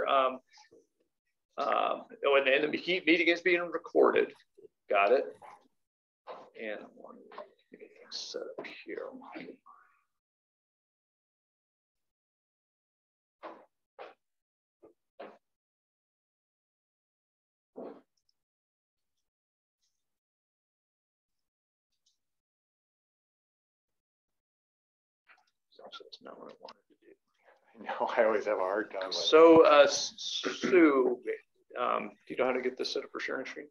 And the meeting is being recorded. Got it. And I want to get things set up here. That's not what I wanted to do. I know, I always have a hard time with it. So, Sue, do you know how to get this set up for sharing screen?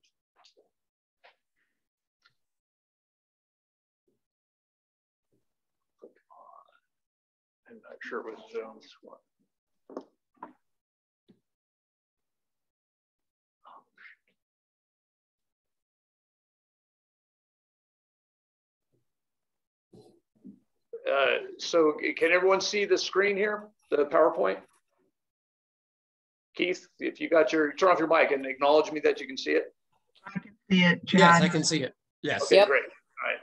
I'm not sure it was Zoom's one. So can everyone see the screen here, the PowerPoint? Keith, if you got your, turn off your mic and acknowledge me that you can see it. I can see it, John. Yes, I can see it. Yes. Okay, great.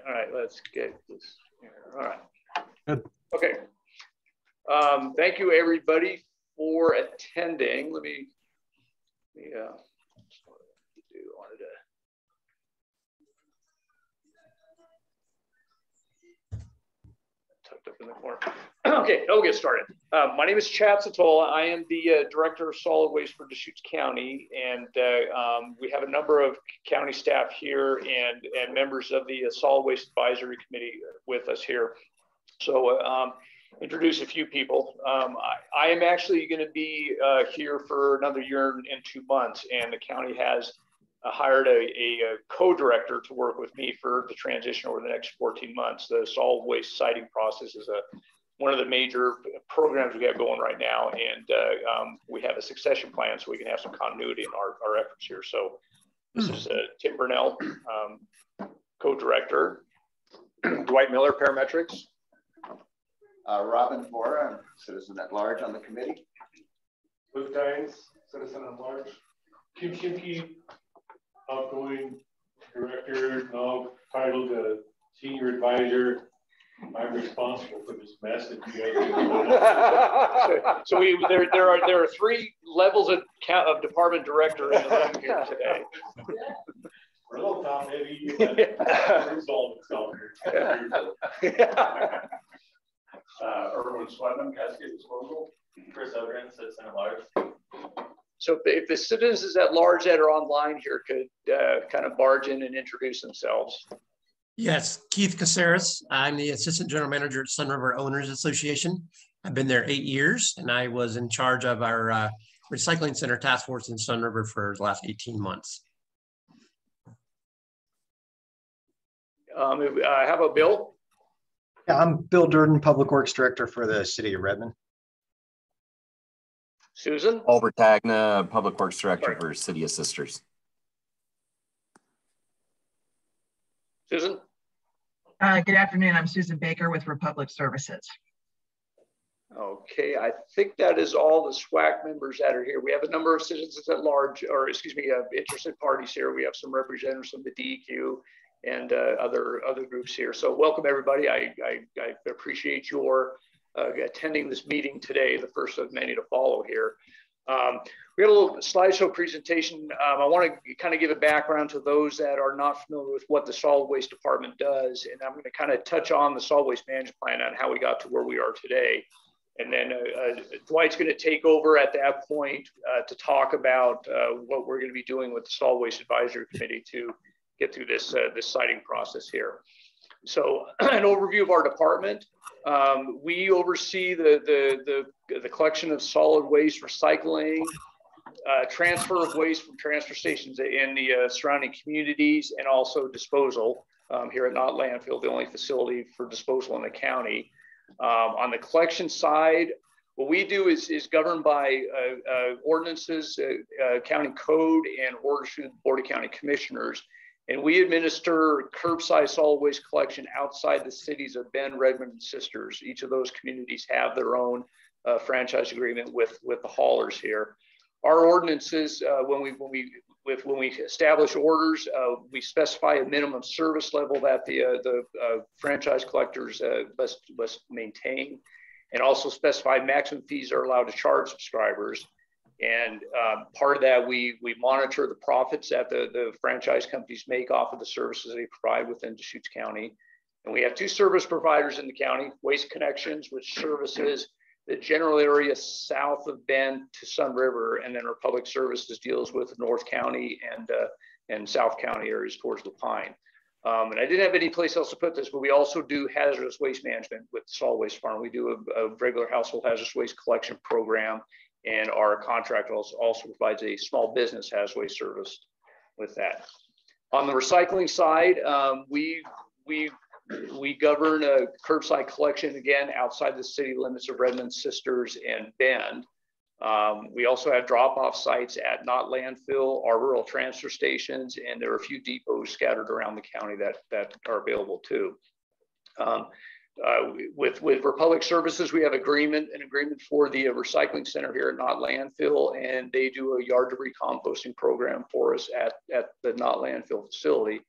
All right, let's get this here. All right. Good. Okay. Thank you, everybody, for attending. Let me tucked up in the corner. Okay, we'll get started. My name is Chad Satola. I am the Director of Solid Waste for Deschutes County, and we have a number of county staff here and members of the Solid Waste Advisory Committee with us here. So introduce a few people. I am actually going to be here for another year and 2 months, and the county has hired a co-director to work with me for the transition over the next 14 months. The solid waste siting process is one of the major programs we have going right now, and we have a succession plan so we can have some continuity in our efforts here. So this is Tim Burnell, co-director. Dwight Miller, parametrics. Robin Moore, I'm citizen at large on the committee. Luke Dines, citizen at large. Kim Shimke, outgoing director, now titled senior advisor. I'm responsible for this mess that you guys So there are 3 levels of department director in the room here today. We're a little top heavy. Resolve itself here. Erwin Swedman, Cascade Disposal. Chris Ogren, citizen at large. So if the citizens at large that are online here could kind of barge in and introduce themselves. Yes, Keith Caceres. I'm the Assistant General Manager at Sun River Owners Association. I've been there 8 years, and I was in charge of our Recycling Center Task Force in Sun River for the last 18 months. How about Bill? Yeah, I'm Bill Durden, Public Works Director for the City of Redmond. Susan? Albert Tagna, Public Works Director for City of Sisters. Susan? Good afternoon. I'm Susan Baker with Republic Services. Okay, I think that is all the SWAC members that are here. We have a number of citizens at large, or excuse me, interested parties here. We have some representatives from the DEQ and other groups here. So welcome everybody. I appreciate your attending this meeting today, the first of many to follow here. We got a little slideshow presentation. I want to kind of give a background to those that are not familiar with what the Solid Waste Department does, and I'm going to kind of touch on the Solid Waste Management Plan and how we got to where we are today. And then Dwight's going to take over at that point to talk about what we're going to be doing with the Solid Waste Advisory Committee to get through this siting process here. So an overview of our department. We oversee the collection of solid waste, recycling, transfer of waste from transfer stations in the surrounding communities, and also disposal here at Not Landfill, the only facility for disposal in the county. On the collection side, what we do is governed by ordinances, county code, and orders through the Board of County Commissioners. And we administer curbside solid waste collection outside the cities of Bend, Redmond, and Sisters. Each of those communities have their own franchise agreement with the haulers here. Our ordinances, when we establish orders, we specify a minimum service level that the franchise collectors must maintain, and also specify maximum fees are allowed to charge subscribers. And part of that, we monitor the profits that the franchise companies make off of the services they provide within Deschutes County. And we have 2 service providers in the county, Waste Connections, which services the general area south of Bend to Sun River, and then Republic Services deals with North County and South County areas towards Lapine. And I didn't have any place else to put this, but we also do hazardous waste management with the Solid Waste Farm. We do a regular household hazardous waste collection program, and our contract also provides a small business hazardous waste service with that. On the recycling side, we govern a curbside collection, again, outside the city limits of Redmond, Sisters, and Bend. We also have drop-off sites at not landfill, our rural transfer stations, and there are a few depots scattered around the county that are available too. With Republic Services, we have an agreement for the recycling center here at Not Landfill, and they do a yard debris composting program for us at the Not Landfill facility.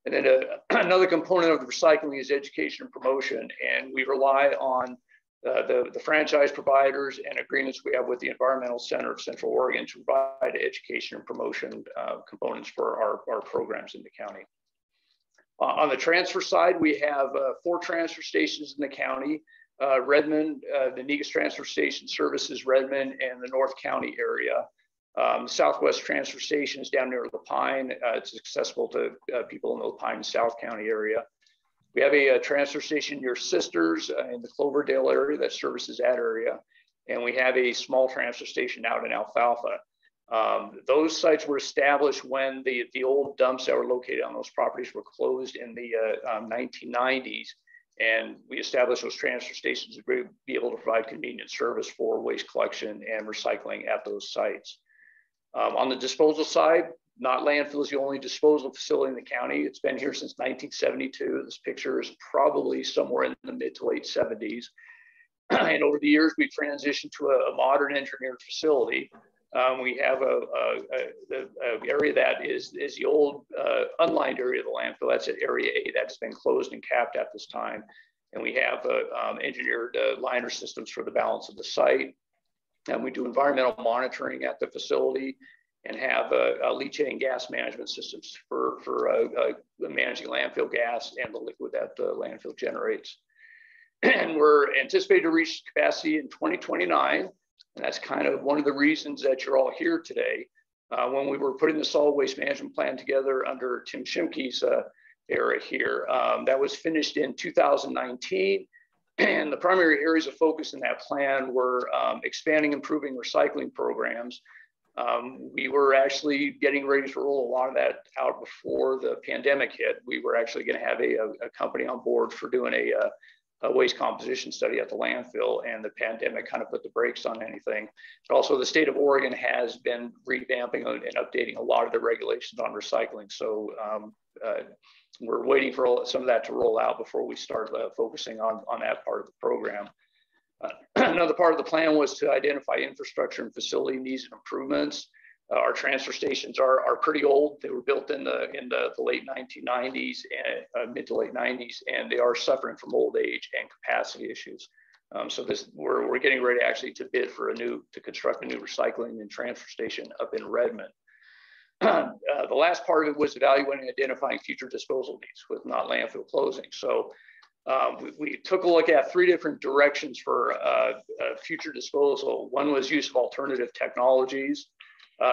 And then another component of the recycling is education and promotion, and we rely on the franchise providers and agreements we have with the Environmental Center of Central Oregon to provide education and promotion components for our programs in the county. On the transfer side, we have 4 transfer stations in the county. Redmond, the Negus Transfer Station services Redmond and the North County area. Southwest Transfer Station is down near Lapine. It's accessible to people in the Lapine and South County area. We have a transfer station near Sisters in the Cloverdale area that services that area. And we have a small transfer station out in Alfalfa. Those sites were established when the old dumps that were located on those properties were closed in the 1990s. And we established those transfer stations to be able to provide convenient service for waste collection and recycling at those sites. On the disposal side, Not Landfill is the only disposal facility in the county. It's been here since 1972. This picture is probably somewhere in the mid to late 70s. And over the years, we've transitioned to a modern engineered facility. We have the area that is the old unlined area of the landfill. That's at Area A that's been closed and capped at this time. And we have engineered liner systems for the balance of the site. And we do environmental monitoring at the facility and have leachate and gas management systems for managing landfill gas and the liquid that the landfill generates. And we're anticipated to reach capacity in 2029. And that's kind of one of the reasons that you're all here today. When we were putting the solid waste management plan together under Tim Shimke's era here, that was finished in 2019. And the primary areas of focus in that plan were expanding, improving recycling programs. We were actually getting ready to roll a lot of that out before the pandemic hit. We were actually going to have a company on board for doing a waste composition study at the landfill, and the pandemic kind of put the brakes on anything. But also the state of Oregon has been revamping and updating a lot of the regulations on recycling. So we're waiting for some of that to roll out before we start focusing on that part of the program. Another part of the plan was to identify infrastructure and facility needs and improvements. Our transfer stations are pretty old. They were built in the late 1990s and mid to late 90s, and they are suffering from old age and capacity issues. So we're getting ready actually to bid for to construct a new recycling and transfer station up in Redmond. The last part of it was evaluating and identifying future disposal needs with Not Landfill closing. So we took a look at 3 different directions for future disposal. One was use of alternative technologies.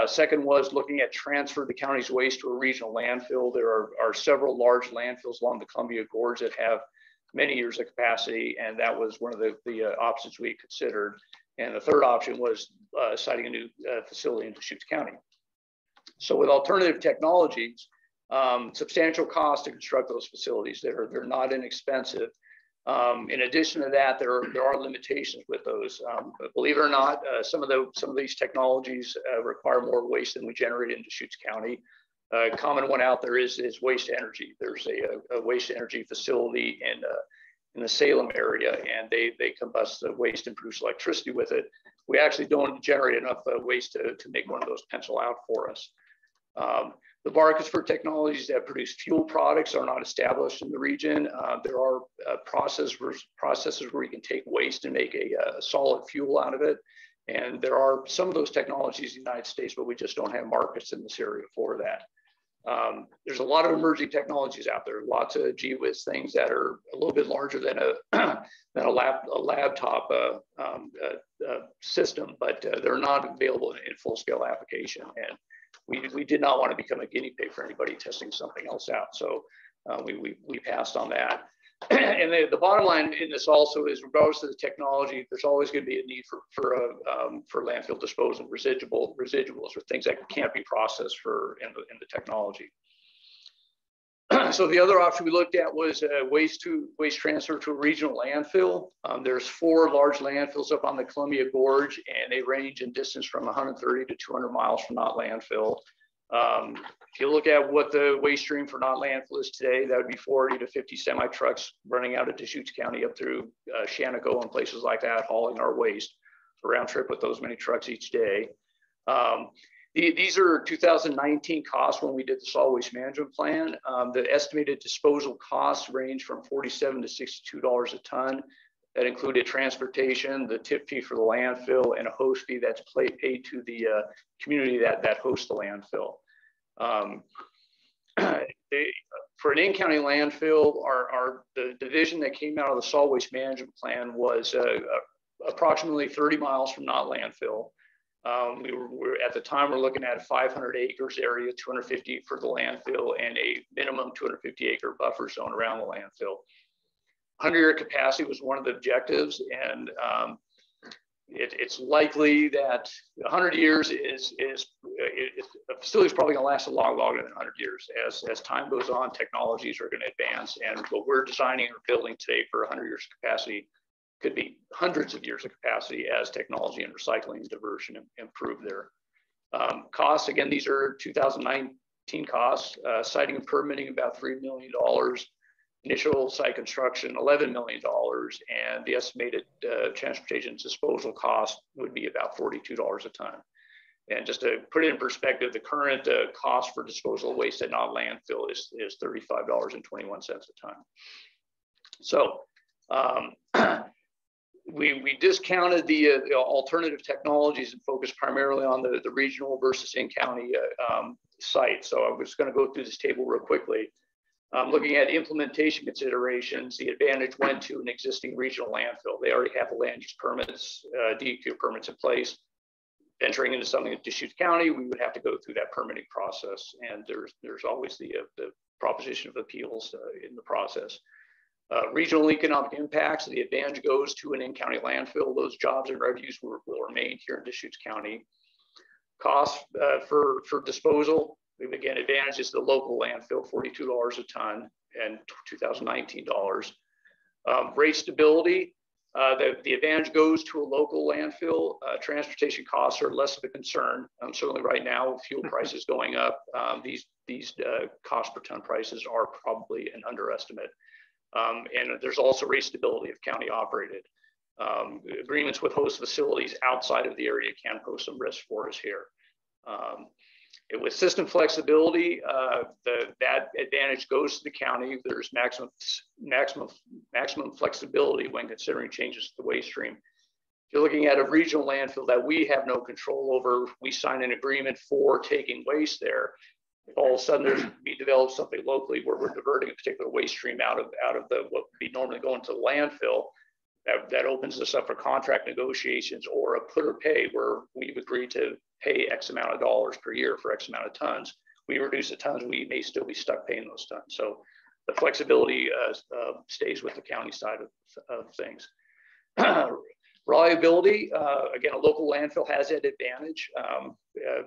Second was looking at transfer of the county's waste to a regional landfill. There are several large landfills along the Columbia Gorge that have many years of capacity, and that was one of the options we considered. And the third option was siting a new facility in Deschutes County. So with alternative technologies, substantial cost to construct those facilities. They're not inexpensive. In addition to that, there are limitations with those. But believe it or not, some of these technologies require more waste than we generate in Deschutes County. A common one out there is waste energy. There's a waste energy facility in the Salem area, and they combust the waste and produce electricity with it. We actually don't generate enough waste to make one of those pencil out for us. The markets for technologies that produce fuel products are not established in the region. There are processes where you can take waste and make a solid fuel out of it. And there are some of those technologies in the United States, but we just don't have markets in this area for that. There's a lot of emerging technologies out there, lots of gee whiz things that are a little bit larger than a laptop system, but they're not available in full scale application. And we did not want to become a guinea pig for anybody testing something else out. So we passed on that. And the bottom line in this also is, regardless of the technology, there's always going to be a need for landfill disposal residuals or things that can't be processed in the technology. So the other option we looked at was waste transfer to a regional landfill. There's 4 large landfills up on the Columbia Gorge, and they range in distance from 130 to 200 miles from not landfill. If you look at what the waste stream for not landfill is today, that would be 40 to 50 semi trucks running out of Deschutes County up through Shannaco and places like that, hauling our waste. So round trip with those many trucks each day. These are 2019 costs when we did the solid waste management plan. The estimated disposal costs range from $47 to $62 a ton. That included transportation, the tip fee for the landfill, and a host fee that's paid to the community that hosts the landfill. For an in-county landfill, the division that came out of the solid waste management plan was approximately 30 miles from not landfill. At the time, we're looking at a 500 acres area, 250 for the landfill, and a minimum 250 acre buffer zone around the landfill. 100-year capacity was one of the objectives, and it's likely that 100 years a facility is probably going to last a lot longer than 100 years. As time goes on, technologies are going to advance, and what we're designing or building today for 100 years capacity could be hundreds of years of capacity as technology and recycling and diversion improve their costs. Again, these are 2019 costs. Siting and permitting about $3 million. Initial site construction, $11 million, and the estimated transportation disposal cost would be about $42 a ton. And just to put it in perspective, the current cost for disposal of waste at not landfill is $35.21 a ton. So we discounted the alternative technologies and focused primarily on the regional versus in-county sites. So I'm just going to go through this table real quickly. Looking at implementation considerations, the advantage went to an existing regional landfill. They already have the land use permits, DEQ permits in place. Venturing into something in Deschutes County, we would have to go through that permitting process, and there's always the proposition of appeals in the process. Regional economic impacts, the advantage goes to an in-county landfill. Those jobs and revenues will remain here in Deschutes County. Costs for disposal, again, advantage is the local landfill, $42 a ton and 2019 dollars. Rate stability, the advantage goes to a local landfill. Transportation costs are less of a concern. Certainly right now, with fuel prices going up, these cost per ton prices are probably an underestimate. And there's also rate stability if county operated. Agreements with host facilities outside of the area can pose some risk for us here. With system flexibility, that advantage goes to the county. There's maximum flexibility when considering changes to the waste stream. If you're looking at a regional landfill that we have no control over, we sign an agreement for taking waste there. If all of a sudden we develop something locally where we're diverting a particular waste stream out of what would be normally going to the landfill, that opens us up for contract negotiations or a put or pay where we've agreed to pay X amount of dollars per year for X amount of tons. We reduce the tons, we may still be stuck paying those tons. So the flexibility stays with the county side of things. Reliability, again, a local landfill has that advantage.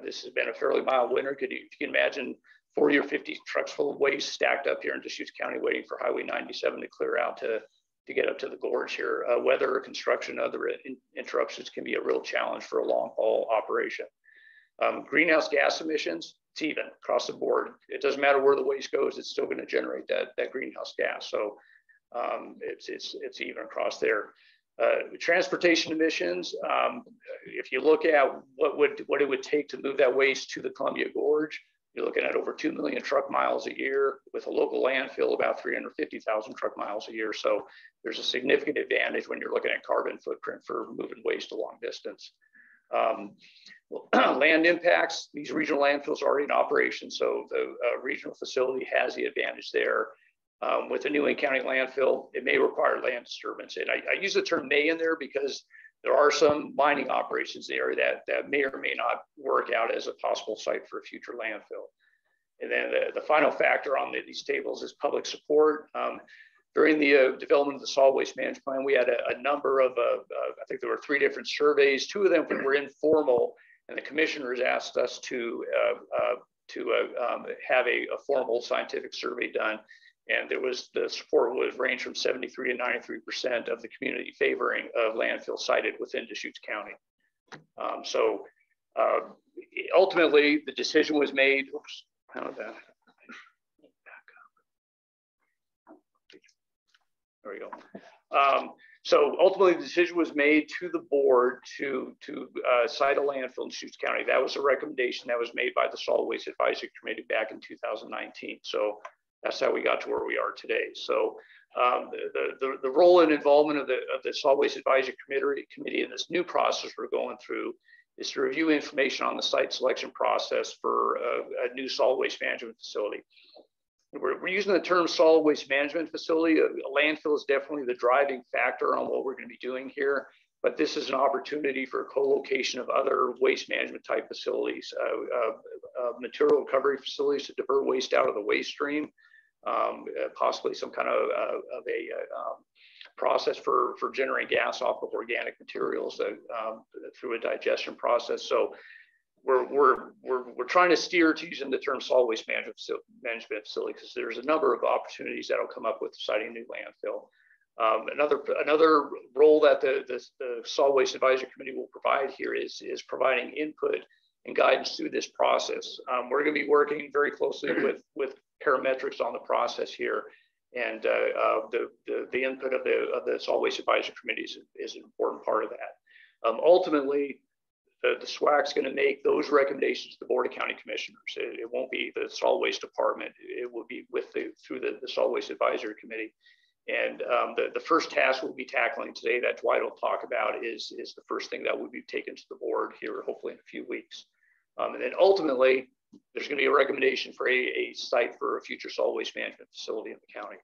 This has been a fairly mild winter. If you can imagine 40 or 50 trucks full of waste stacked up here in Deschutes County waiting for Highway 97 to clear out to get up to the gorge here. Weather or construction, other interruptions can be a real challenge for a long haul operation. Greenhouse gas emissions, it's even across the board. It doesn't matter where the waste goes, it's still going to generate that greenhouse gas. So it's even across there. Transportation emissions, if you look at what it would take to move that waste to the Columbia Gorge, you're looking at over 2 million truck miles a year, with a local landfill about 350,000 truck miles a year. So there's a significant advantage when you're looking at carbon footprint for moving waste a long distance. Land impacts, these regional landfills are already in operation, so the regional facility has the advantage there. With the New England County landfill, it may require land disturbance. And I use the term may in there because there are some mining operations there that may or may not work out as a possible site for a future landfill. And then the final factor on these tables is public support. During the development of the solid waste management plan, we had a number of, I think there were 3 different surveys. 2 of them were informal, and the commissioners asked us to have a formal scientific survey done. And the support was range from 73 to 93% of the community favoring of landfill sited within Deschutes County. Ultimately, the decision was made. Oops, how did that? There we go. So ultimately, the decision was made to the board to site a landfill in Deschutes County. That was a recommendation that was made by the Solid Waste Advisory Committee back in 2019. So that's how we got to where we are today. So the role and involvement of the Solid Waste Advisory Committee in this new process we're going through is to review information on the site selection process for a new solid waste management facility. We're using the term solid waste management facility. A landfill is definitely the driving factor on what we're going to be doing here, but this is an opportunity for co-location of other waste management type facilities, material recovery facilities to divert waste out of the waste stream, possibly some kind of a process for generating gas off of organic materials through a digestion process. So we're trying to steer to using the term solid waste management facility because there's a number of opportunities that'll come up with siting a new landfill. Another role that the Solid Waste Advisory Committee will provide here is providing input and guidance through this process. We're going to be working very closely with parametrics on the process here, and the input of the Solid Waste Advisory Committee is an important part of that. Ultimately, the SWAC is going to make those recommendations to the Board of County Commissioners. It won't be the Solid Waste Department. It will be through the Solid Waste Advisory Committee. And the first task we'll be tackling today that Dwight will talk about is the first thing that will be taken to the board here, hopefully in a few weeks. And then ultimately, there's going to be a recommendation for a site for a future solid waste management facility in the county.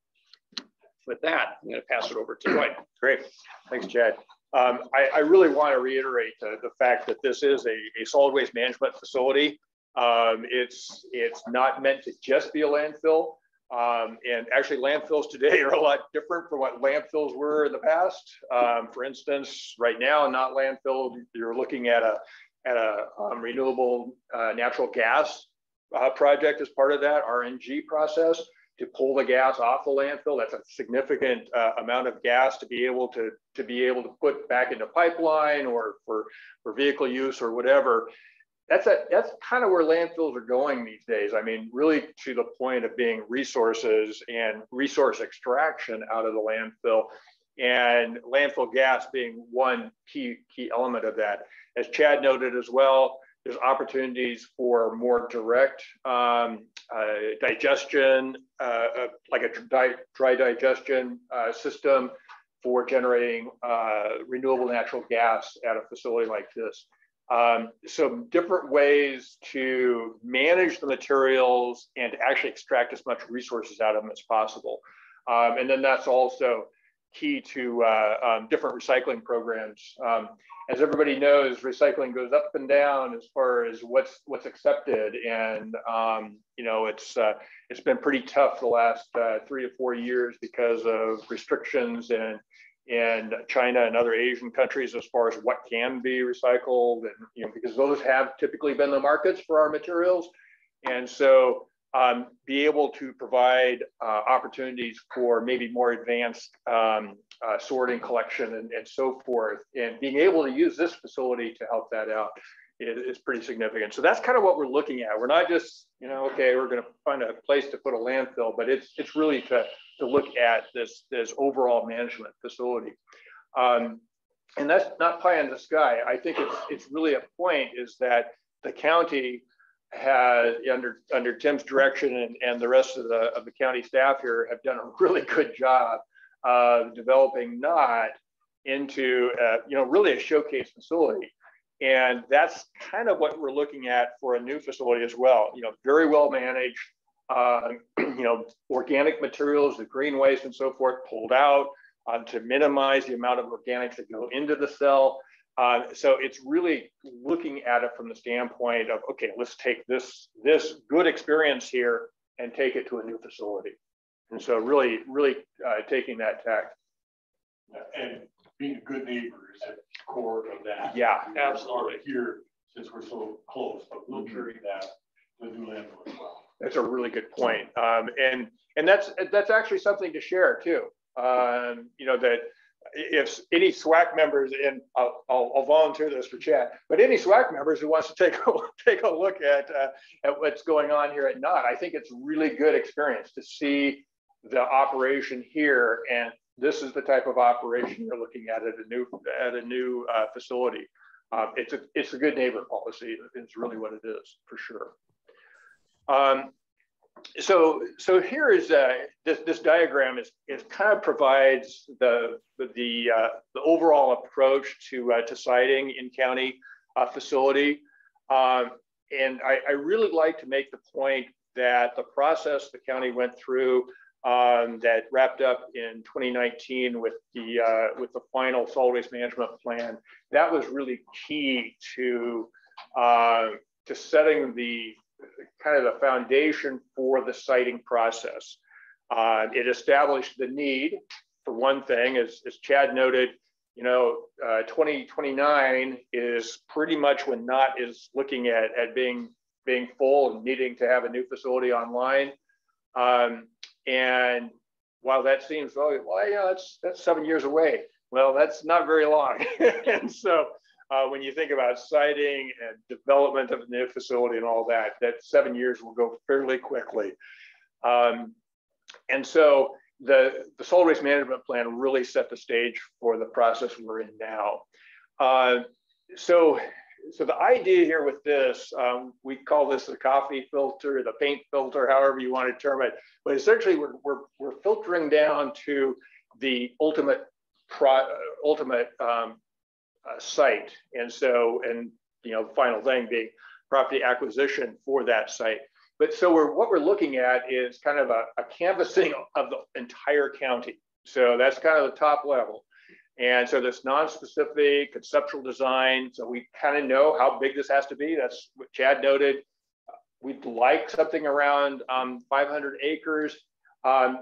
With that, I'm going to pass it over to Dwight. Great. Thanks, Chad. I really want to reiterate the fact that this is a solid waste management facility. It's not meant to just be a landfill. And actually landfills today are a lot different from what landfills were in the past. For instance, right now, not landfill, you're looking at a renewable natural gas project as part of that RNG process to pull the gas off the landfill. That's a significant amount of gas to be able to put back into pipeline or for vehicle use or whatever. That's kind of where landfills are going these days. I mean, really to the point of being resources and resource extraction out of the landfill, and landfill gas being one key element of that. As Chad noted as well, there's opportunities for more direct digestion, like a dry digestion system for generating renewable natural gas at a facility like this. Some different ways to manage the materials and to actually extract as much resources out of them as possible. And then that's also key to different recycling programs. As everybody knows, recycling goes up and down as far as what's accepted, and you know, it's been pretty tough the last 3 to 4 years because of restrictions and China and other Asian countries as far as what can be recycled, and you know, because those have typically been the markets for our materials. And so be able to provide opportunities for maybe more advanced sorting, collection, and so forth, and being able to use this facility to help that out is pretty significant. So that's kind of what we're looking at. We're not just, you know, okay, we're going to find a place to put a landfill, but it's really to look at this overall management facility. And that's not pie in the sky. I think it's really a point is that the county has, under Tim's direction and the rest of the county staff here, have done a really good job of developing NOT into you know, really a showcase facility. And that's kind of what we're looking at for a new facility as well. You know, very well managed, you know, organic materials, the green waste and so forth pulled out to minimize the amount of organics that go into the cell. So it's really looking at it from the standpoint of, okay, let's take this good experience here and take it to a new facility. And so really taking that tack. And being a good neighbor is at the core of that. Yeah, absolutely. Here, since we're so close, but we'll carry that to the new landfill as well. That's a really good point. And that's actually something to share too. You know, that if any SWAC members, and I'll volunteer this for Chad, but any SWAC members who wants to take a look at what's going on here at NOT, I think it's really good experience to see the operation here, and this is the type of operation you're looking at a new facility. It's a good neighbor policy. It's really what it is for sure. So here is this diagram is kind of provides the overall approach to siting in county facility, and I really like to make the point that the process the county went through that wrapped up in 2019 with the final solid waste management plan, that was really key to setting the kind of the foundation for the siting process. It established the need, for one thing, as Chad noted, you know, 2029 is pretty much when NOT is looking at being full and needing to have a new facility online. And while that seems, well, yeah, that's 7 years away. Well, that's not very long. And so when you think about siting and development of the new facility and all that, that 7 years will go fairly quickly. And so the solid waste management plan really set the stage for the process we're in now. So the idea here with this, we call this the coffee filter, the paint filter, however you want to term it. But essentially, we're filtering down to the ultimate site, and you know, final thing being property acquisition for that site. But so what we're looking at is kind of a canvassing of the entire county. So that's kind of the top level. And so this non-specific conceptual design, so we kind of know how big this has to be. That's what Chad noted. We'd like something around 500 acres.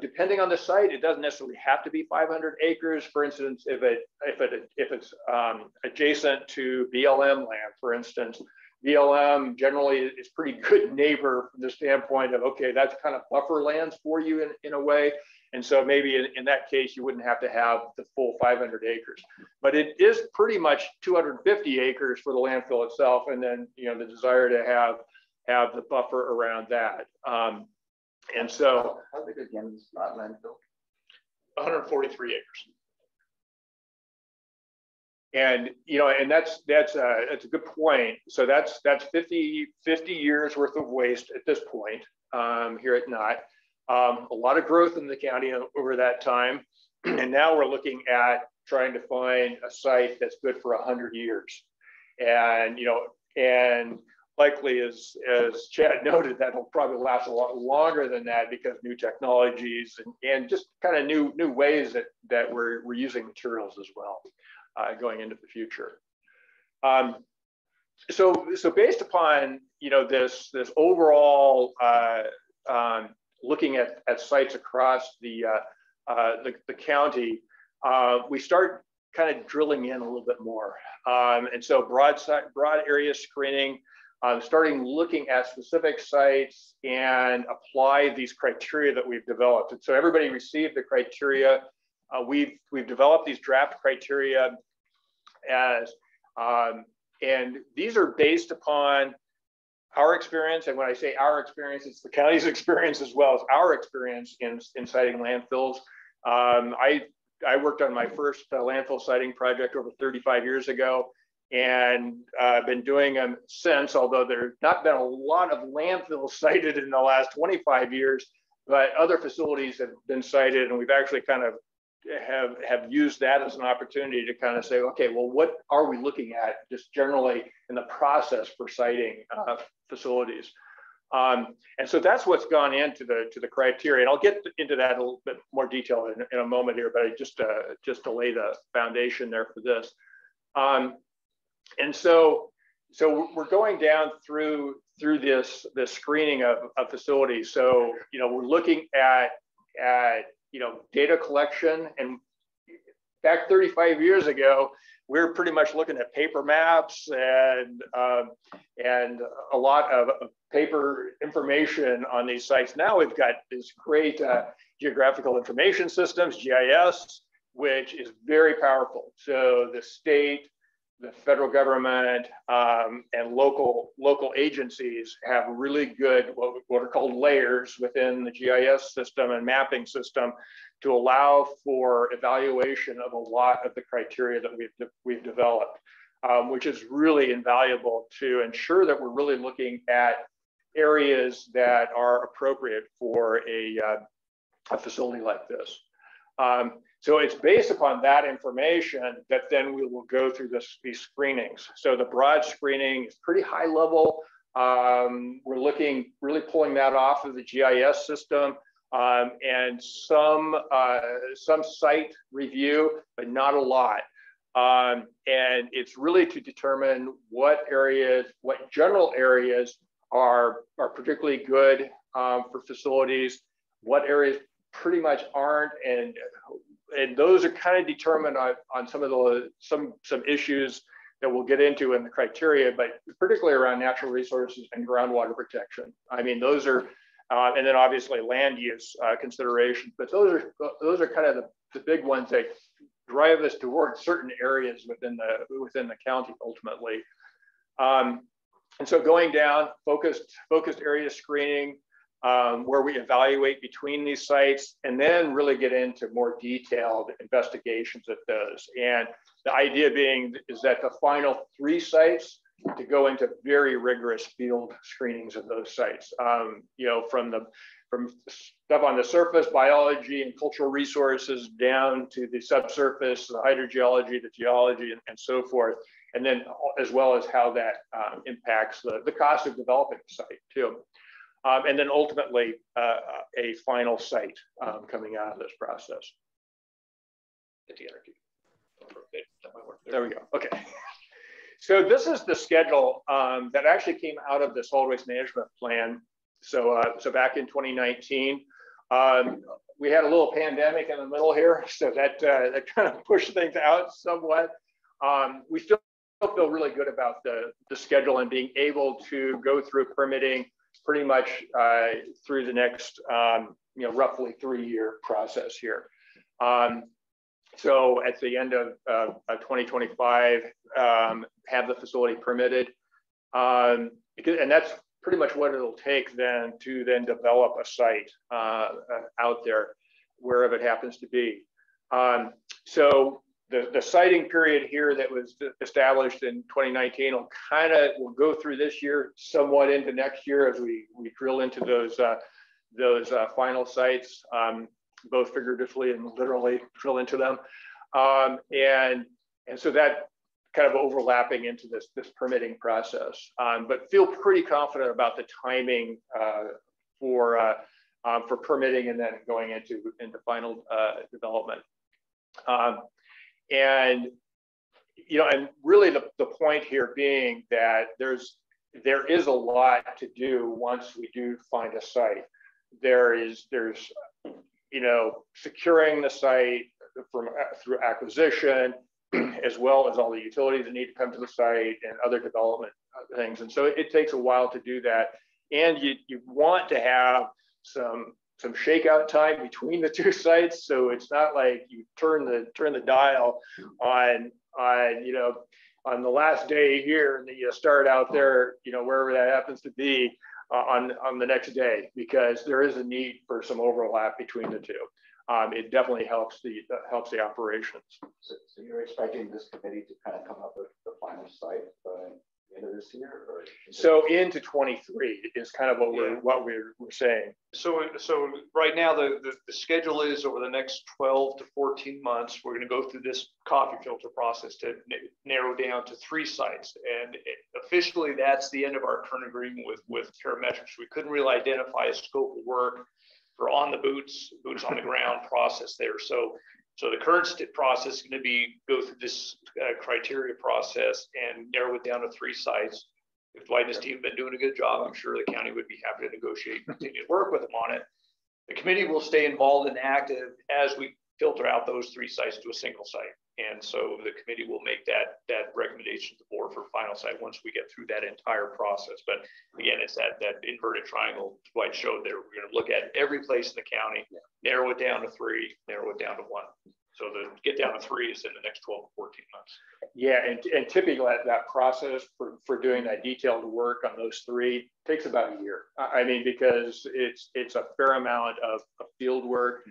Depending on the site, it doesn't necessarily have to be 500 acres. For instance, if it's adjacent to BLM land, for instance, BLM generally is pretty good neighbor from the standpoint of, okay, that's kind of buffer lands for you in a way. And so maybe in that case, you wouldn't have to have the full 500 acres, but it is pretty much 250 acres for the landfill itself. And then, you know, the desire to have the buffer around that. And so, how big again is NOT landfill? 143 acres. And, you know, and that's a good point. So that's 50 years worth of waste at this point here at NOT. A lot of growth in the county over that time. And now we're looking at trying to find a site that's good for 100 years. And, you know, and likely as Chad noted, that'll probably last a lot longer than that because new technologies and just kind of new ways that we're using materials as well going into the future. So based upon, you know, this overall looking at sites across the county, we start kind of drilling in a little bit more. And so broad area screening, starting looking at specific sites and apply these criteria that we've developed. And so everybody received the criteria. We've developed these draft criteria and these are based upon our experience. And when I say our experience, it's the county's experience as well as our experience in siting landfills. I worked on my first landfill siting project over 35 years ago, and I've been doing them since, although there's not been a lot of landfills sited in the last 25 years, but other facilities have been sited, and we've actually kind of have used that as an opportunity to kind of say, okay, well, what are we looking at just generally in the process for siting facilities? And so that's what's gone into the criteria. And I'll get into that a little bit more detail in a moment here, but I just to lay the foundation there for this. And so we're going down through this screening of facilities. So, we're looking at data collection, and back 35 years ago, we were pretty much looking at paper maps and a lot of paper information on these sites. Now we've got this great geographical information systems, GIS, which is very powerful. So the state, the federal government, and local agencies have really good what are called layers within the GIS system and mapping system to allow for evaluation of a lot of the criteria that we've developed, which is really invaluable to ensure that we're really looking at areas that are appropriate for a facility like this. So it's based upon that information that then we will go through these screenings. So the broad screening is pretty high level. We're really pulling that off of the GIS system and some site review, but not a lot. And it's really to determine what general areas are particularly good for facilities, what areas pretty much aren't, and those are kind of determined on some issues that we'll get into in the criteria, but particularly around natural resources and groundwater protection. I mean, those are, and then obviously land use considerations, but those are kind of the big ones that drive us towards certain areas within the county ultimately. And so going down, focused area screening, where we evaluate between these sites and then really get into more detailed investigations of those. And the idea being is that the final 3 sites to go into very rigorous field screenings of those sites, from stuff on the surface, biology and cultural resources, down to the subsurface, the hydrogeology, the geology, and so forth. And then as well as how that impacts the cost of developing the site too. And then ultimately a final site coming out of this process. There we go. Okay. So this is the schedule that actually came out of the solid waste management plan. So back in 2019, we had a little pandemic in the middle here, so that kind of pushed things out somewhat. We still feel really good about the schedule and being able to go through permitting pretty much through the next roughly 3-year process here. So at the end of 2025, have the facility permitted, and that's pretty much what it'll take then to develop a site out there, wherever it happens to be. So the siting period here that was established in 2019 will go through this year, somewhat into next year as we drill into those final sites, both figuratively and literally drill into them, and so that kind of overlapping into this permitting process, but feel pretty confident about the timing for permitting and then going into final development. And really the point here being that there is a lot to do once we do find a site. There's securing the site through acquisition, as well as all the utilities that need to come to the site and other development things. And so it takes a while to do that. And you want to have some shakeout time between the 2 sites. So it's not like you turn the dial on the last day here and then you start out there, wherever that happens to be on the next day, because there is a need for some overlap between the 2. It definitely helps the operations. So you're expecting this committee to kind of come up with the final site by End of this year, or So into 23 is kind of what we're saying. So right now the schedule is over the next 12 to 14 months, we're going to go through this coffee filter process to narrow down to 3 sites. And officially that's the end of our current agreement with Parametrics. We couldn't really identify a scope of work for on the boots on the ground process there. So the current process is going to be go through this criteria process and narrow it down to 3 sites. If Dwight and his team have been doing a good job, I'm sure the county would be happy to negotiate and continue to work with them on it. The committee will stay involved and active as we filter out those 3 sites to a single site. And so the committee will make that recommendation to the board for final site once we get through that entire process. But again, it's that inverted triangle Dwight showed there. We're going to look at every place in the county, narrow it down to 3, narrow it down to 1. So the get down to 3 is in the next 12 to 14 months. Yeah, and typically that process for doing that detailed work on those 3 takes about a year. I mean, because it's a fair amount of field work,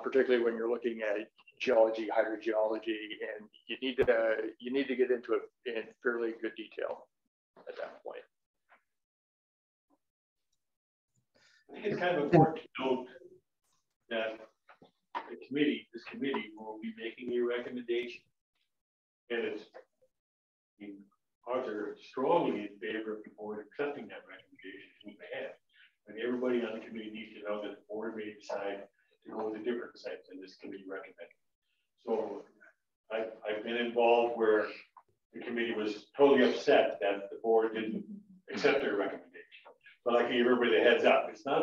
particularly when you're looking at geology, hydrogeology, and you need to get into it in fairly good detail at that point. I think it's kind of important to note that this committee will be making a recommendation, and ours are strongly in favor of the board accepting that recommendation in advance. And everybody on the committee needs to know that the board may decide to go with a different site than this committee recommended. So I've been involved where the committee was totally upset that the board didn't accept their recommendation. But I can give everybody the heads up. It's not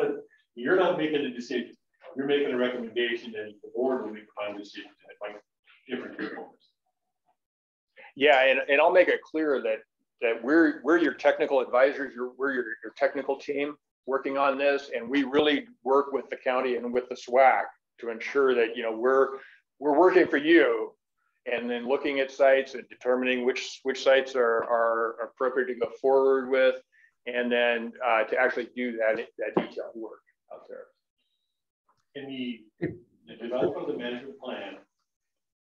you're not making a decision. You're making a recommendation, and the board will make a final decision. It might different components. Yeah, and I'll make it clear that we're your technical advisors. We're your technical team working on this, and we really work with the county and with the SWAC to ensure that we're working for you, and then looking at sites and determining which sites are appropriate to go forward with, and then to actually do that detailed work out there. In the development of the management plan,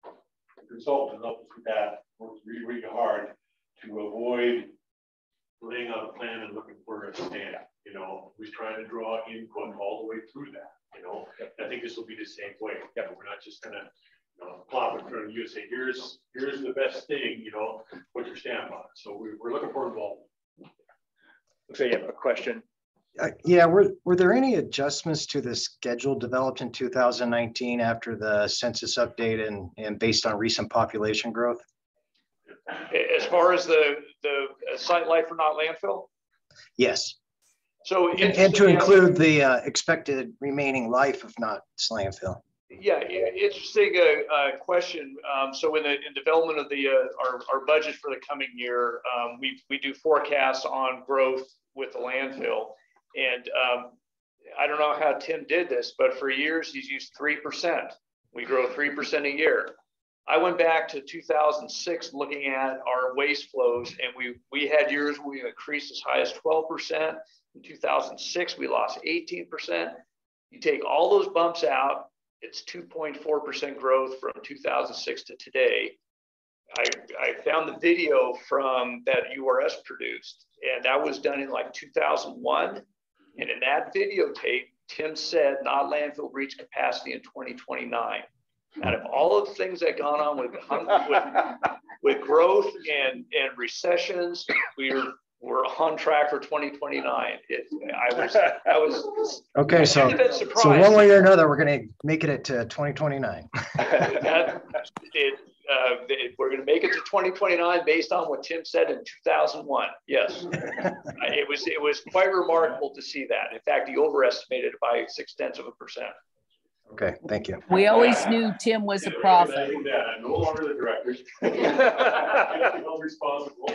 the consultant helped us with that, worked really, really hard to avoid laying out a plan and looking for a stand. We're trying to draw input all the way through that. I think this will be the same way. Yeah, we're not just gonna plop in front of you and say, here's the best thing, put your stamp on it. So we're looking for involvement. So you have a question? Yeah, were there any adjustments to the schedule developed in 2019 after the census update and based on recent population growth? As far as the site life or not landfill? Yes. So and to include the expected remaining life of not landfill. Yeah, interesting question. So in development of our budget for the coming year, we do forecasts on growth with the landfill. And I don't know how Tim did this, but for years he's used 3%. We grow 3% a year. I went back to 2006 looking at our waste flows, and we had years where we increased as high as 12%. In 2006, we lost 18%. You take all those bumps out, it's 2.4% growth from 2006 to today. I found the video from that URS produced, and that was done in like 2001. And in that videotape, Tim said not landfill reach capacity in 2029. Out of all of the things that gone on with growth and recessions, we're on track for 2029. I was okay. So one way or another, we're going to make it to 2029. We're going to make it to 2029 based on what Tim said in 2001. Yes, it was quite remarkable to see that. In fact, he overestimated it by 0.6%. Okay, thank you. We always knew Tim was a prophet. I'm no longer the director. I'm responsible.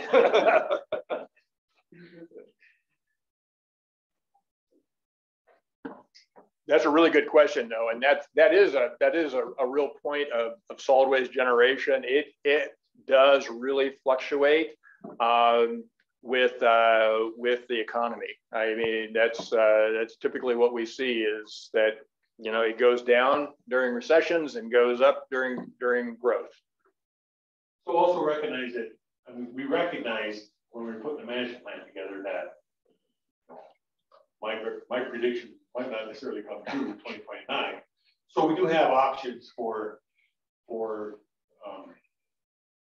That's a really good question, though, and that is a real point of solid waste generation. It does really fluctuate with the economy. I mean, that's typically what we see is that it goes down during recessions and goes up during growth. So also recognize that we recognize when we put the management plan together that my prediction might not necessarily come true in 2029. So we do have options for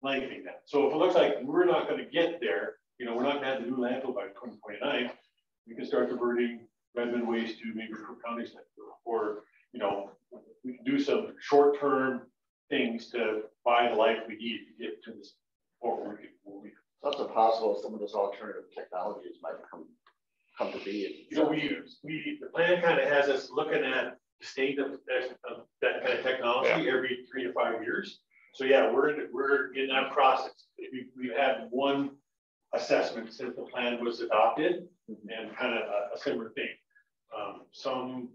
lengthening that. So if it looks like we're not going to get there, we're not going to have the new landfill by 2029, we can start diverting Redmond waste to maybe Cook County's landfill, or we can do some short-term things to buy the life we need to get to this forward. So it's possible some of those alternative technologies might come to be. The plan kind of has us looking at the state of that kind of technology every 3 to 5 years. So yeah, we're in that process. We've had one assessment since the plan was adopted, and kind of a similar thing. Some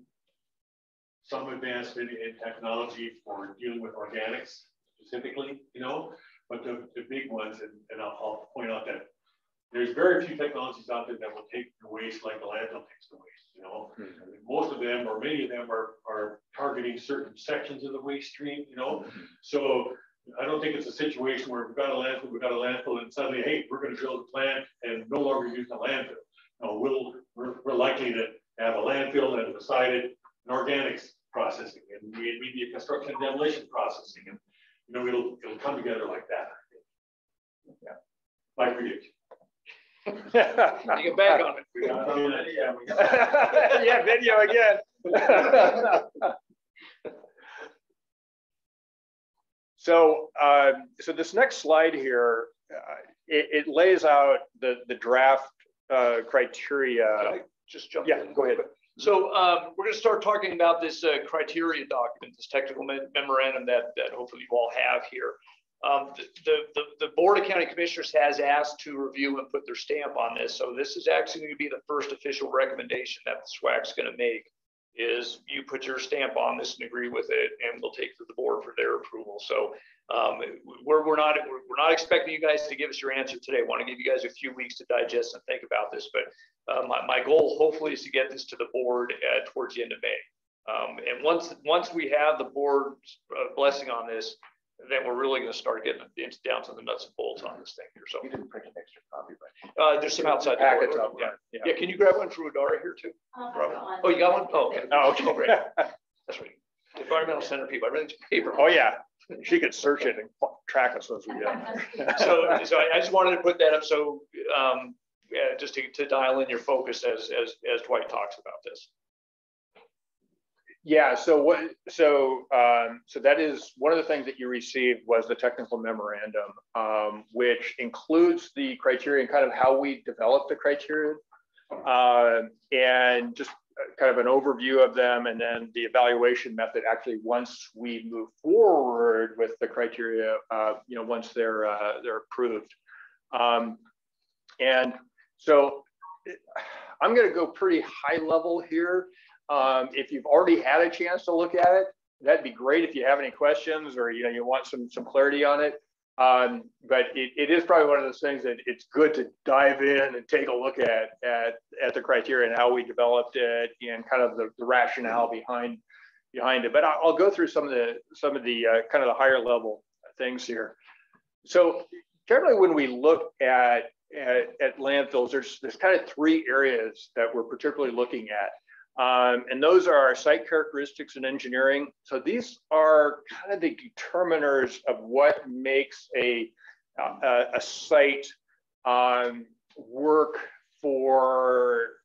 advancement in technology for dealing with organics specifically, but the big ones, and I'll point out that there's very few technologies out there that will take the waste like the landfill takes the waste, Most of them, or many of them, are targeting certain sections of the waste stream, So I don't think it's a situation where we've got a landfill, and suddenly, hey, we're going to build a plant and no longer use the landfill. No, we're likely to have a landfill that is decided in organics processing, and maybe a construction and demolition processing, and it'll come together like that. Yeah, my prediction. You get back on it. We got on it. Yeah, video again. So this next slide here, it lays out the draft criteria. Can I just jump in? Go ahead. So we're going to start talking about this criteria document, this technical memorandum that hopefully you all have here. The Board of County Commissioners has asked to review and put their stamp on this. So this is actually going to be the first official recommendation that the SWAC's going to make, is you put your stamp on this and agree with it, and we'll take it to the board for their approval. So we're not expecting you guys to give us your answer today. I want to give you guys a few weeks to digest and think about this. But my goal, hopefully, is to get this to the board towards the end of May. And once we have the board's blessing on this, then we're really going to start getting down to the nuts and bolts on this thing here. So you didn't print an extra copy, right? There's some outside the packets door. up. Yeah. Can you grab one for Udara here too? Oh, you got one? Oh, okay. Oh, okay. Oh, great. That's right. Environmental center people, everything's paper. Oh yeah, she could search it and track us as we go. So I just wanted to put that up. So just to dial in your focus as Dwight talks about this. Yeah, so that is one of the things that you received was the technical memorandum, which includes the criteria and kind of how we develop the criteria, and just kind of an overview of them, and then the evaluation method actually once we move forward with the criteria, once they're approved. And so I'm going to go pretty high level here. If you've already had a chance to look at it, that'd be great. If you have any questions, or you want some clarity on it, but it is probably one of those things that it's good to dive in and take a look at the criteria and how we developed it, and kind of the rationale behind it. But I'll go through some of the kind of the higher level things here. So generally, when we look at landfills, there's kind of three areas that we're particularly looking at. And those are our site characteristics and engineering. So these are kind of the determiners of what makes a site work for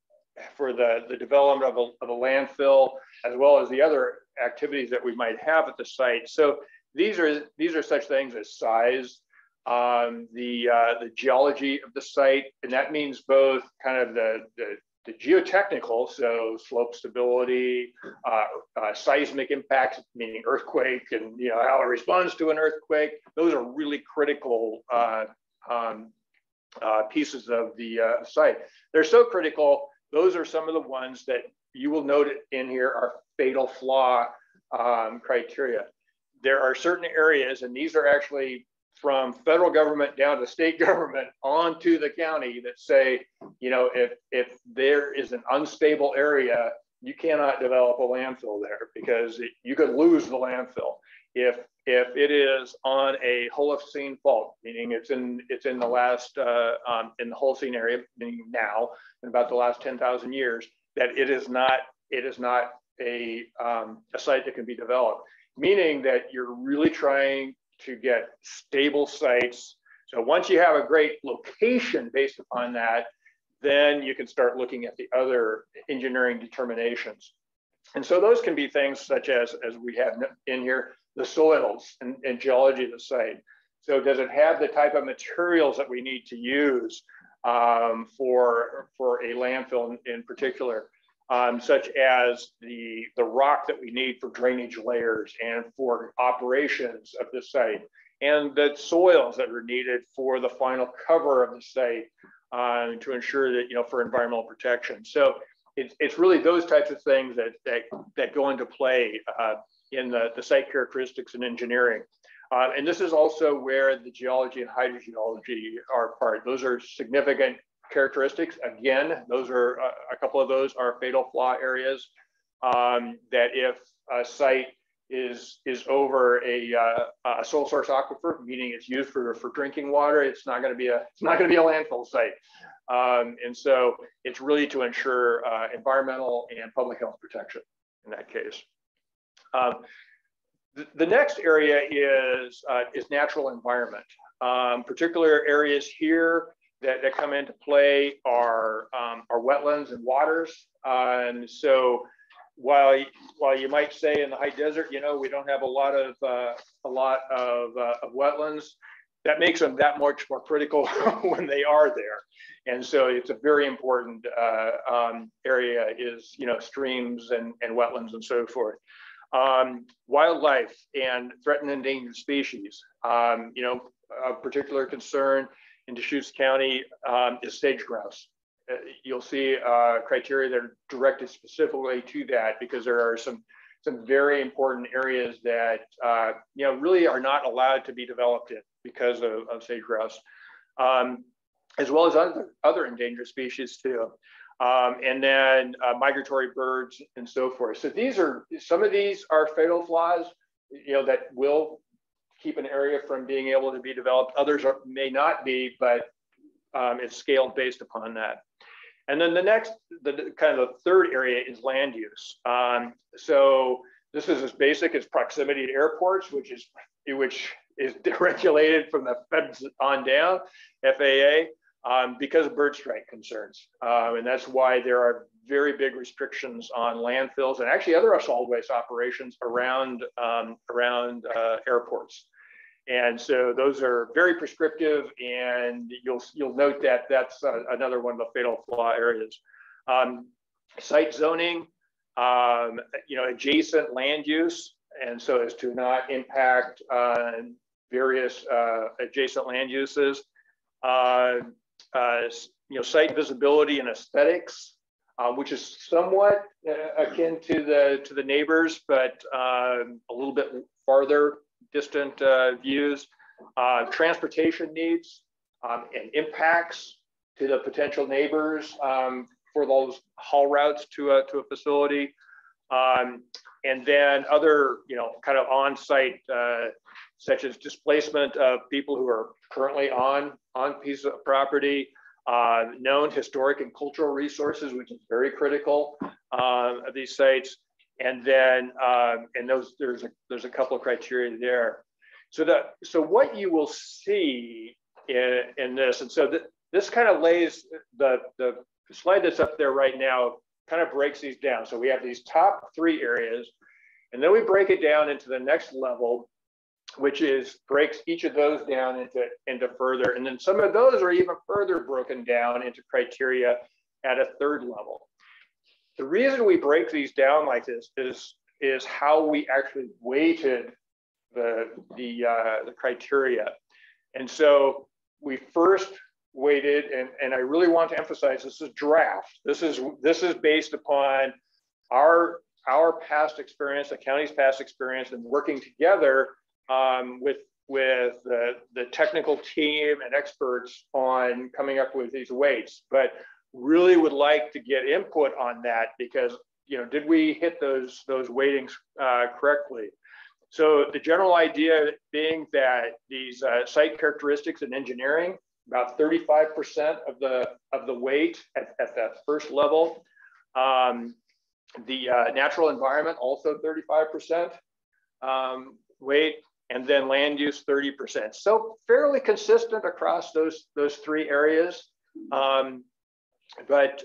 the development of a landfill, as well as the other activities that we might have at the site. So these are such things as size, the geology of the site, and that means both kind of the geotechnical, so slope stability, seismic impacts, meaning earthquake, and how it responds to an earthquake. Those are really critical pieces of the site. They're so critical. Those are some of the ones that you will note in here are fatal flaw criteria. There are certain areas, and these are actually from federal government down to state government onto the county, that say, if there is an unstable area, you cannot develop a landfill there, because you could lose the landfill. if it is on a Holocene fault, meaning it's in the last in the Holocene area, meaning now, in about the last 10,000 years, that it is not a site that can be developed. Meaning that you're really trying to get stable sites. So once you have a great location based upon that, then you can start looking at the other engineering determinations. And so those can be things such as we have in here, the soils and geology of the site. So does it have the type of materials that we need to use for a landfill in particular, such as the rock that we need for drainage layers and for operations of the site, and the soils that are needed for the final cover of the site to ensure that, for environmental protection. So it's really those types of things that go into play in the site characteristics and engineering. And this is also where the geology and hydrogeology are part. Those are significant characteristics. Again, those are a couple of those are fatal flaw areas that if a site is over a sole source aquifer, meaning it's used for drinking water, it's not going to be a landfill site. And so it's really to ensure environmental and public health protection in that case. The next area is natural environment. Particular areas here that come into play are wetlands and waters. And so while you might say in the high desert, we don't have a lot of wetlands, that makes them that much more critical when they are there. And so it's a very important area is, streams and wetlands and so forth. Wildlife and threatened and endangered species. A particular concern in Deschutes County is sage grouse. You'll see criteria that are directed specifically to that, because there are some very important areas that really are not allowed to be developed in because of sage grouse, as well as other endangered species too. And then migratory birds and so forth. So some of these are fatal flaws, that will keep an area from being able to be developed. Others may not be, but it's scaled based upon that. And then the kind of the third area is land use. So this is as basic as proximity to airports, which is regulated from the feds on down, FAA. Because of bird strike concerns. And that's why there are very big restrictions on landfills and actually other solid waste operations around airports. And so those are very prescriptive, and you'll note that that's another one of the fatal flaw areas. Site zoning, adjacent land use, and so as to not impact various adjacent land uses. Site visibility and aesthetics, which is somewhat akin to the neighbors, but a little bit farther distant views. Transportation needs and impacts to the potential neighbors for those haul routes to a facility, and then other kind of on-site such as displacement of people who are currently on piece of property, known historic and cultural resources, which is very critical of these sites, and then there's a couple of criteria there. So what you will see in this, and so this kind of lays the slide that's up there right now kind of breaks these down. So we have these top three areas, and then we break it down into the next level, which breaks each of those down into further. And then some of those are even further broken down into criteria at a third level. The reason we break these down like this is how we actually weighted the criteria. And so we first weighted, and I really want to emphasize, this is draft. This is based upon our past experience, the county's past experience, and working together with the technical team and experts on coming up with these weights, but really would like to get input on that, because did we hit those weightings correctly? So the general idea being that these site characteristics and engineering, about 35% of the weight at that first level. The natural environment, also 35% weight, and then land use 30%. So fairly consistent across those three areas. But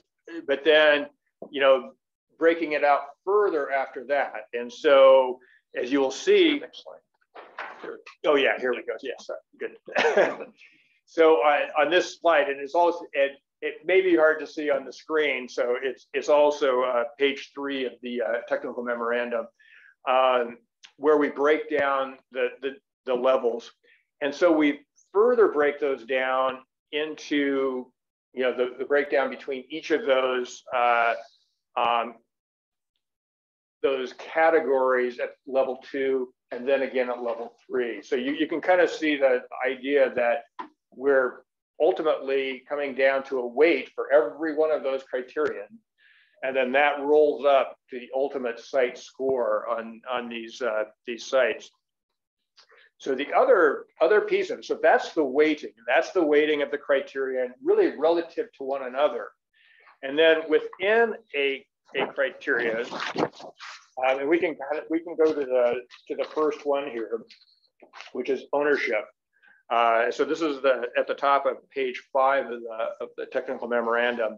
then, you know, breaking it out further after that. And so as you will see, next slide. Oh yeah, here we go. Yeah, sorry, good. So on this slide, and it's also, it may be hard to see on the screen, so it's also page 3 of the technical memorandum, where we break down the levels. And so we further break those down into, you know, the breakdown between each of those categories at level 2 and then again at level 3. So you can kind of see the idea that we're ultimately coming down to a weight for every one of those criterion. And then that rolls up to the ultimate site score on these sites. So the other piece of it, so that's the weighting. That's the weighting of the criterion really relative to one another. And then within a criterion, and we can go to the first one here, which is ownership. So this is at the top of page 5 of the technical memorandum.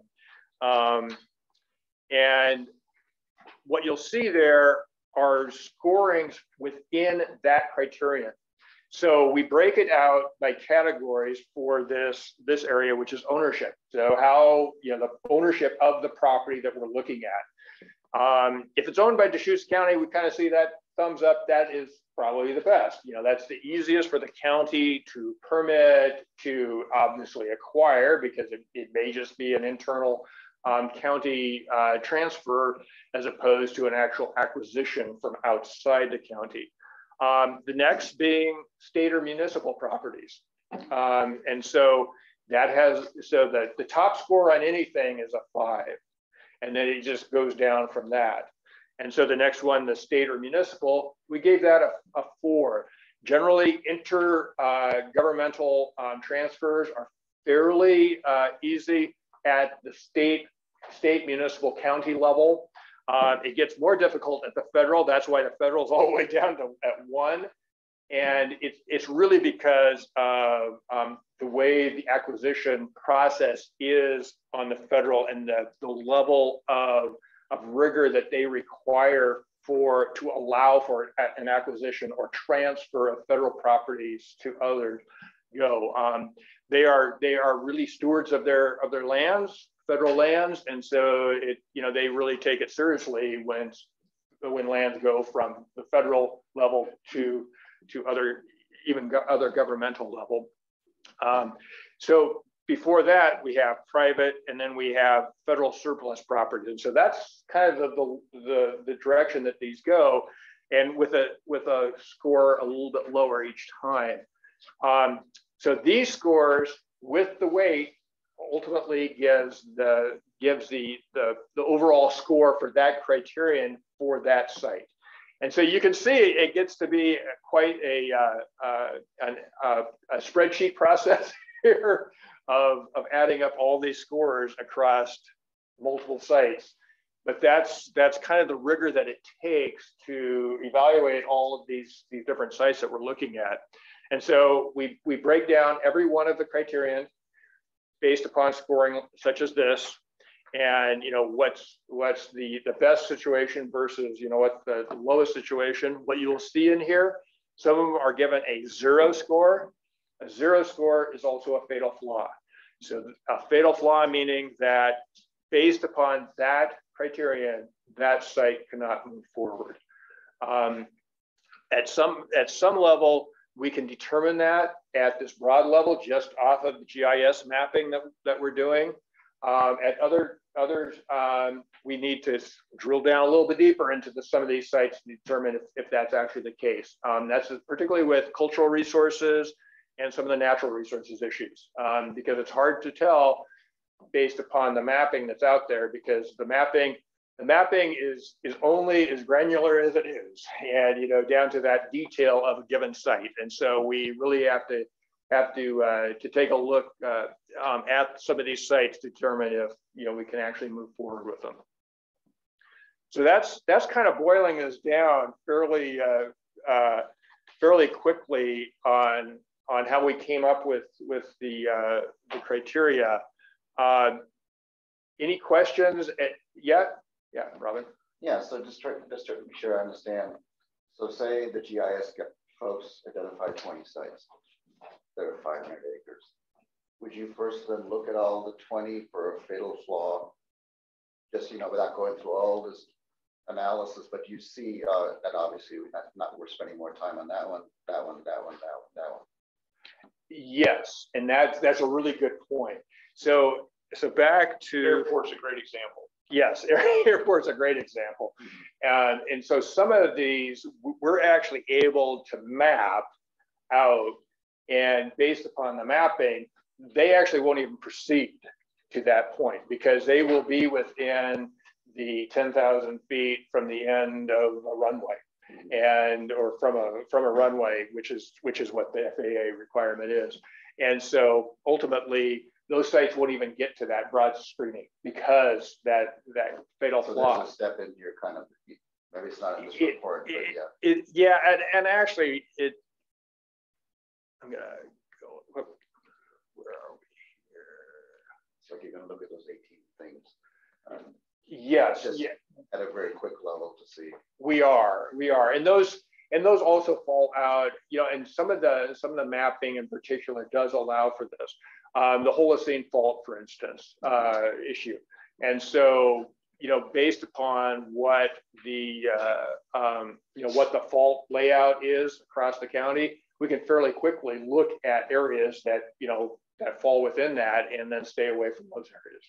And what you'll see there are scorings within that criterion. So we break it out by categories for this area, which is ownership. So how, you know, the ownership of the property that we're looking at. If it's owned by Deschutes County, we kind of see that thumbs up. That is probably the best. You know, that's the easiest for the county to permit, to obviously acquire, because it may just be an internal county transfer as opposed to an actual acquisition from outside the county. The next being state or municipal properties. And so that has, so the top score on anything is a 5. And then it just goes down from that. And so the next one, the state or municipal, we gave that a 4. Generally, intergovernmental transfers are fairly easy at the state, municipal, county level. It gets more difficult at the federal. That's why the federal is all the way down to at 1. And it's really because of the way the acquisition process is on the federal and the level of rigor that they require to allow for an acquisition or transfer of federal properties to others go. They are really stewards of their lands, federal lands, and so they really take it seriously when lands go from the federal level to other governmental level. So before that, we have private, and then we have federal surplus property. And so that's kind of the direction that these go, and with a score a little bit lower each time. So these scores with the weight ultimately gives the overall score for that criterion for that site. And so you can see it gets to be quite a spreadsheet process here of adding up all these scores across multiple sites. But that's kind of the rigor that it takes to evaluate all of these different sites that we're looking at. And so we break down every one of the criterion based upon scoring such as this. And what's the best situation versus what's the lowest situation. What you'll see in here, some of them are given a 0 score. A 0 score is also a fatal flaw. So a fatal flaw meaning that based upon that criterion, that site cannot move forward. At some level, we can determine that at this broad level, just off of the GIS mapping that we're doing. At others, we need to drill down a little bit deeper into some of these sites to determine if that's actually the case. That's particularly with cultural resources and some of the natural resources issues, because it's hard to tell based upon the mapping that's out there, because the mapping the mapping is only as granular as it is, and down to that detail of a given site. And so we really have to take a look at some of these sites to determine if we can actually move forward with them. So that's kind of boiling us down fairly quickly on how we came up with the criteria. Any questions yet? Yeah, Robin. Yeah, so just to be sure I understand. So say the GIS folks identified 20 sites that are 500 acres. Would you first then look at all the 20 for a fatal flaw? Just, without going through all this analysis, but you see that obviously we're spending more time on that one. Yes, and that's a really good point. So back to airport's a great example. Yes, airport's a great example. And so some of these we're actually able to map out, and based upon the mapping, they actually won't even proceed to that point because they will be within the 10,000 feet from the end of a runway or from a runway, which is what the FAA requirement is. And so ultimately, those sites won't even get to that broad screening because that fatal flaw. There's a step in your kind of, maybe it's not in this report, but yeah. And actually, I'm gonna go. Where are we here? So you're gonna look at those 18 things. Yes, just at a very quick level to see. We are, and those also fall out, and some of the mapping in particular does allow for this. The Holocene fault, for instance, issue, and so based upon what the what the fault layout is across the county, we can fairly quickly look at areas that that fall within that, and then stay away from those areas.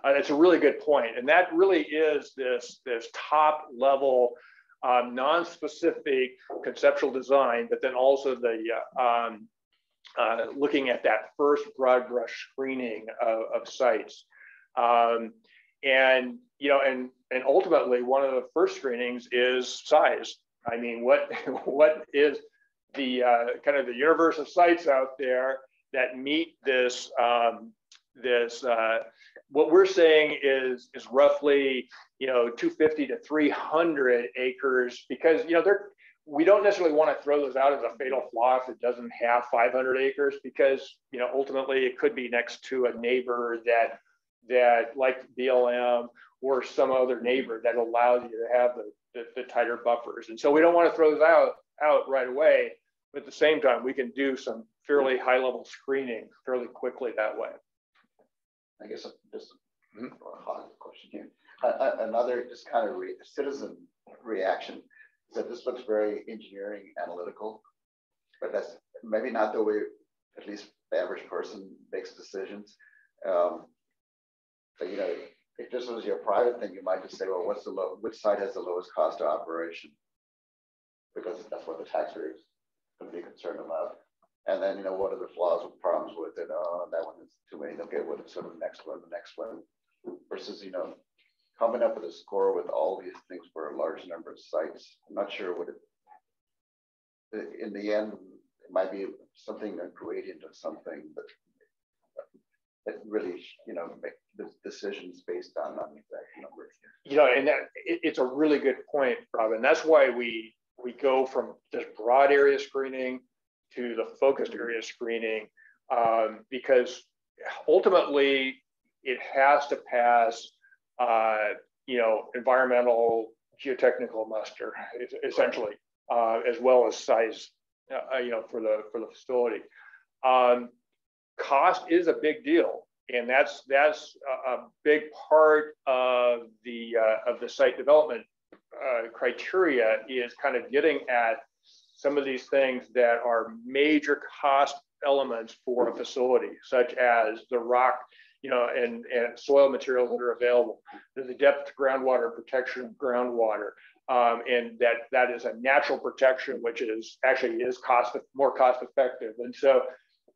That's a really good point, and that really is this top level, non-specific conceptual design, but then also the looking at that first broad brush screening of sites, and ultimately one of the first screenings is size. I mean, what is the kind of the universe of sites out there that meet this what we're saying is roughly 250 to 300 acres, because we don't necessarily want to throw those out as a fatal flaw if it doesn't have 500 acres, because ultimately it could be next to a neighbor that like BLM or some other neighbor that allows you to have the tighter buffers, and so we don't want to throw those out right away. But at the same time, we can do some fairly high level screening fairly quickly that way. I guess just a hot question here. Another just kind of citizen reaction is that this looks very engineering analytical, but that's maybe not the way at least the average person makes decisions. But if this was your private thing, you might just say, well, which site has the lowest cost of operation? Because that's what the taxpayer is going to be concerned about. And then, what are the flaws or problems with it? Oh, that one is too many. Okay, what is sort of the next one, versus, coming up with a score with all these things for a large number of sites. I'm not sure what in the end, it might be something, a gradient of something, but that really, make the decisions based on exact numbers. And that it's a really good point, Robin. That's why we go from this broad area screening to the focused area screening, because ultimately it has to pass, environmental geotechnical muster, essentially, as well as size, for the facility. Cost is a big deal, and that's a big part of the site development criteria, is kind of getting at some of these things that are major cost elements for a facility, such as the rock, and soil materials that are available, the depth to groundwater protection of groundwater, and that is a natural protection, which is more cost effective. And so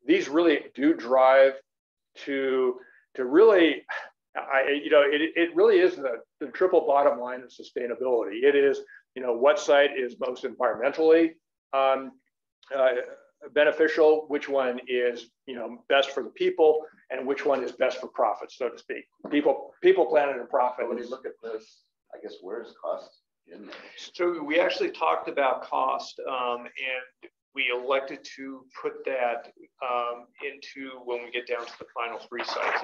these really do drive to really it really is the triple bottom line of sustainability. It is, what site is most environmentally beneficial, which one is, best for the people, and which one is best for profit, so to speak. People, planet, and profit. When you look at this, I guess, where's cost in there? So we actually talked about cost, and we elected to put that into when we get down to the final 3 sites.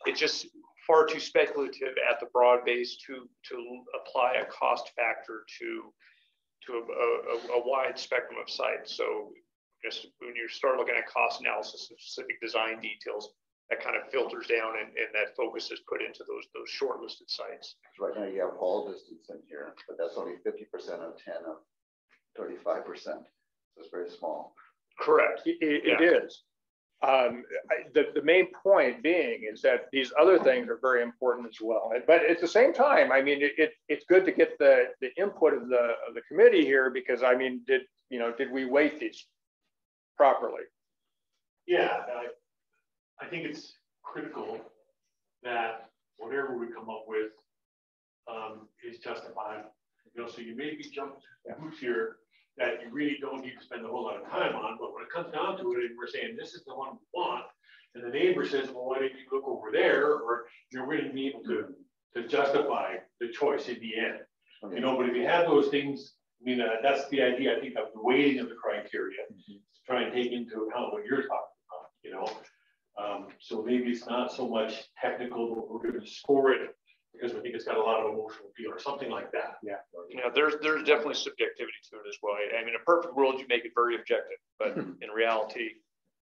It's just far too speculative at the broad base to apply a cost factor to a wide spectrum of sites. So just when you start looking at cost analysis of specific design details, that kind of filters down, and that focus is put into those shortlisted sites. Right now you have haul distance in here, but that's only 50% of 10 of 35%. So it's very small. Correct. It is. The main point being is that these other things are very important as well. But at the same time, I mean, it's good to get the input of the committee here, because I mean, did we weight these properly? Yeah, I think it's critical that whatever we come up with is justified. So you may be jumping hoops here that you really don't need to spend a whole lot of time on, but when it comes down to it, and we're saying this is the one we want, and the neighbor says, well, why didn't you look over there? Or you're really be able to justify the choice in the end. Okay. But if you have those things, I mean, that's the idea, I think, of the weighting of the criteria, to try and take into account what you're talking about, so maybe it's not so much technical, but we're going to score it because we think it's got a lot of emotional appeal or something like that. Yeah, there's definitely subjectivity to it as well. I mean, in a perfect world, you make it very objective, but in reality,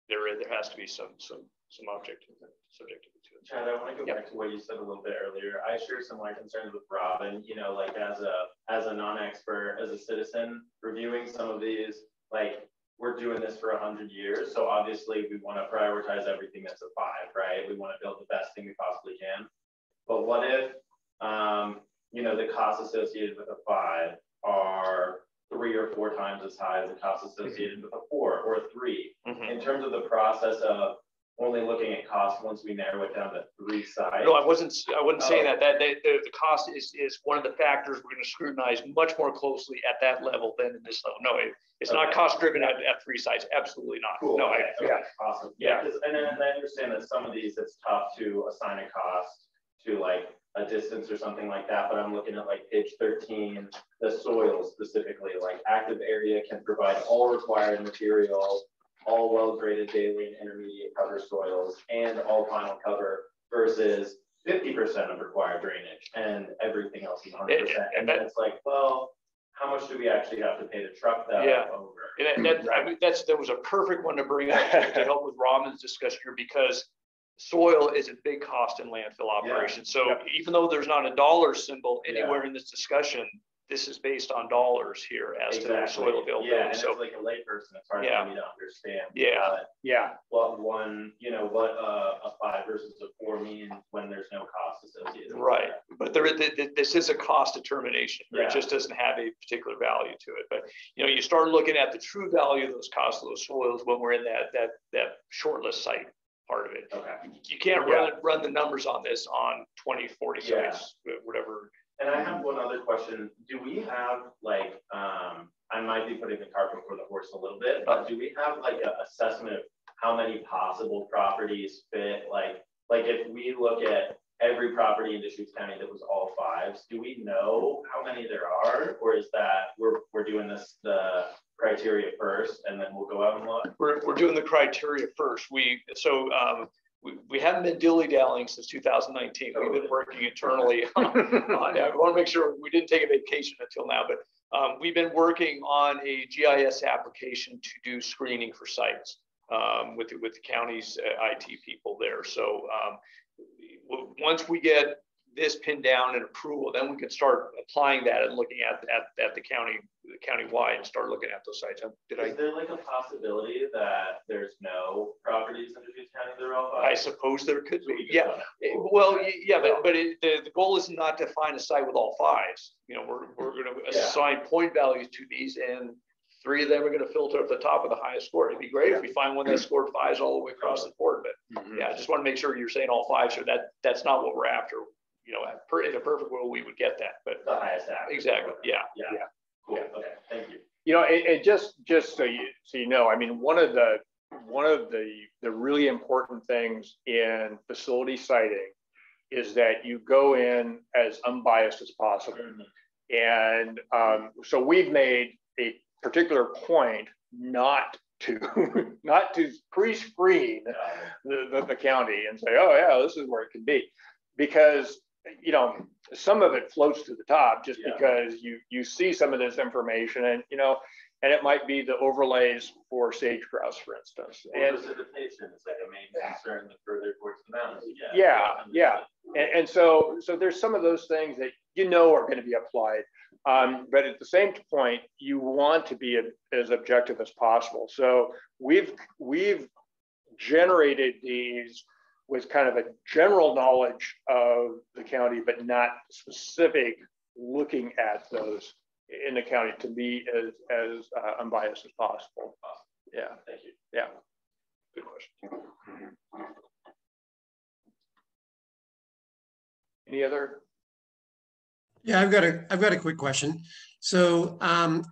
there has to be some subjectivity to it. Chad, I want to go back to what you said a little bit earlier. I share some of my concerns with Robin. Like as a non-expert, as a citizen reviewing some of these, like we're doing this for 100 years, so obviously we want to prioritize everything that's a 5, right? We want to build the best thing we possibly can. But what if, the costs associated with a 5 are 3 or 4 times as high as the costs associated with a 4 or a 3? In terms of the process of only looking at cost once we narrow it down to 3 sites. No, I wasn't saying that. The cost is one of the factors we're going to scrutinize much more closely at that level than in this level. No, it's not cost driven at 3 sites. Absolutely not. Cool. No, okay. Awesome. Yeah. And then I understand that some of these it's tough to assign a cost to like a distance or something like that, but I'm looking at like page 13, the soil specifically, like active area can provide all required material, all well-graded daily and intermediate cover soils, and all final cover versus 50% of required drainage and everything else is 100%. And then it's like, well, how much do we actually have to pay to truck that over? That was a perfect one to bring up to help with Robin's discussion here, because soil is a big cost in landfill operations. So even though there's not a dollar symbol anywhere in this discussion, this is based on dollars here as to the soil availability. Yeah, and so it's like a layperson, it's hard for me to understand. What what a 5 versus a 4 mean when there's no cost associated with that. But this is a cost determination. It just doesn't have a particular value to it. But you start looking at the true value of those costs of those soils when we're in that shortlist site part of it. You can't run the numbers on this on 20, 40 sites, whatever. And I have one other question. Do we have like, I might be putting the cart before the horse a little bit, but do we have like an assessment of how many possible properties fit? Like if we look at every property in Deschutes County that was all 5s, do we know how many there are? Or is that we're doing the criteria first and then we'll go out and look? We're doing the criteria first. We haven't been dilly-dallying since 2019. We've been working internally on I want to make sure we didn't take a vacation until now, but we've been working on a GIS application to do screening for sites with the county's IT people there. So once we get this pinned down and approval, then we can start applying that and looking at the county-wide and start looking at those sites. Is there like a possibility that there's no properties in Deschutes County that are all 5? I suppose there could be. Yeah. Well, yeah, but the goal is not to find a site with all 5s. We're going to assign point values to these and 3 of them are going to filter at the top of the highest score. It'd be great if we find one that scored 5s all the way across the board. But yeah, I just want to make sure you're saying all 5s. So that's not what we're after. You know, in a perfect world, we would get that. But the highest average. Exactly. Yeah. Cool. Okay. Thank you. You know, and just so you know, I mean, one of the really important things in facility siting is that you go in as unbiased as possible. And so we've made a particular point not to pre-screen the county and say, oh yeah, this is where it can be, because you know, some of it floats to the top just because you see some of this information, and you know, and it might be the overlays for sage grouse, for instance. Well, and precipitation is like a main concern the further towards the mountains you get. Yeah. And so there's some of those things that you know are going to be applied. But at the same point, you want to be as objective as possible. So we've generated these with kind of a general knowledge of the county, but not specific looking at those in the county to be as unbiased as possible. Yeah, thank you. Yeah, good question. Any other? Yeah, I've got a quick question. So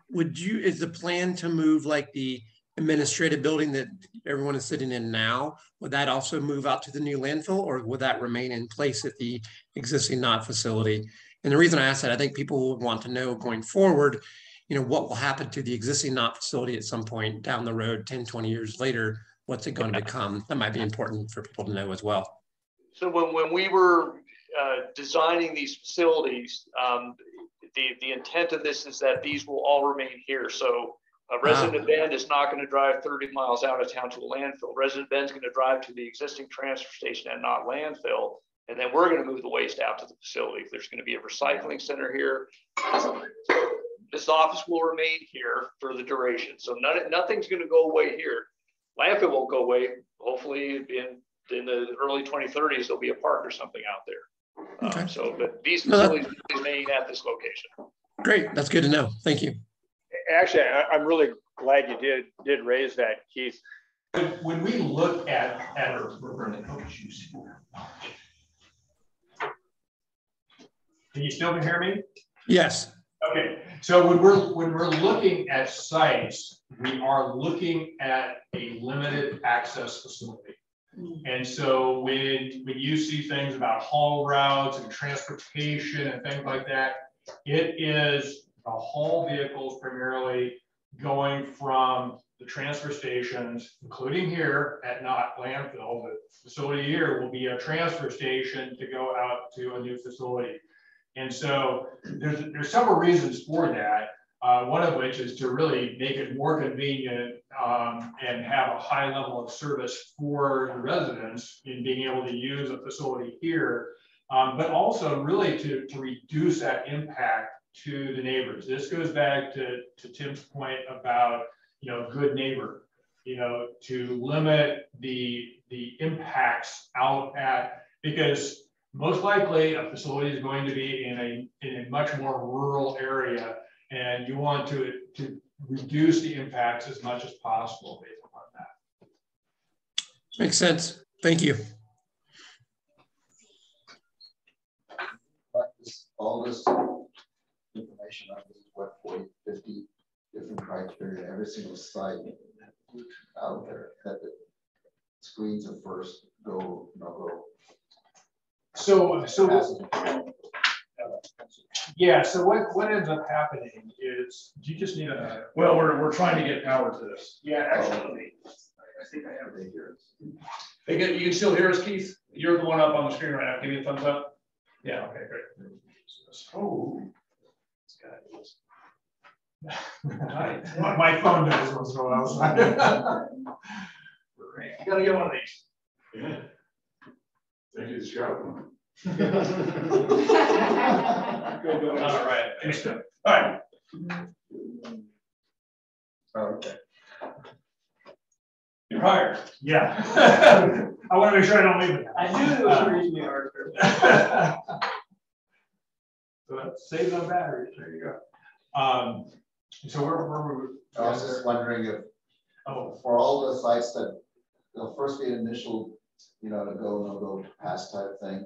is the plan to move like the administrative building that everyone is sitting in now, would that also move out to the new landfill, or would that remain in place at the existing knot facility? And the reason I ask that, I think people would want to know going forward, you know, what will happen to the existing knot facility at some point down the road, 10, 20 years later, what's it going to become? That might be important for people to know as well. So when we were designing these facilities, the intent of this is that these will all remain here. So Resident Bend is not going to drive 30 miles out of town to a landfill. Resident Bend's going to drive to the existing transfer station and not landfill. And then we're going to move the waste out to the facility. There's going to be a recycling center here. This office will remain here for the duration. So nothing's going to go away here. Landfill won't go away. Hopefully in the early 2030s, there'll be a park or something out there. Okay. But these facilities remain at this location. Great. That's good to know. Thank you. Actually, I'm really glad you did raise that, Keith. When we look at can you still hear me? Yes. Okay. So when we're looking at sites, we are looking at a limited access facility. And so when you see things about haul routes and transportation and things like that, it is the haul vehicles primarily going from the transfer stations, including here at Knott Landfill. The facility here will be a transfer station to go out to a new facility. And so there's several reasons for that. One of which is to really make it more convenient and have a high level of service for the residents in being able to use a facility here, but also really to reduce that impact to the neighbors. This goes back to Tim's point about, you know, good neighbor, you know, to limit the impacts out at, because most likely a facility is going to be in a much more rural area, and you want to reduce the impacts as much as possible based upon that. Makes sense. Thank you. All this information on this, what, 40, 50 different criteria, every single site out there that the screens of first go, no-go. So yeah, so what ends up happening is, do you just need a... Well, we're trying to get power to this. Yeah, actually, I think I have it here. Hey, you can still hear us, Keith? You're the one up on the screen right now. Give me a thumbs up. Yeah, okay, great. Oh, my phone does once in a while. You gotta get one of these. Yeah. Thank you, Scott. All right. All right. Okay. You're hired. Yeah. I want to make sure I don't leave it. I knew it was reaching hard. So that saves on batteries. There you go. So we're I was just wondering if, for all the sites that there'll first be an initial, you know, to go, no go, pass type thing.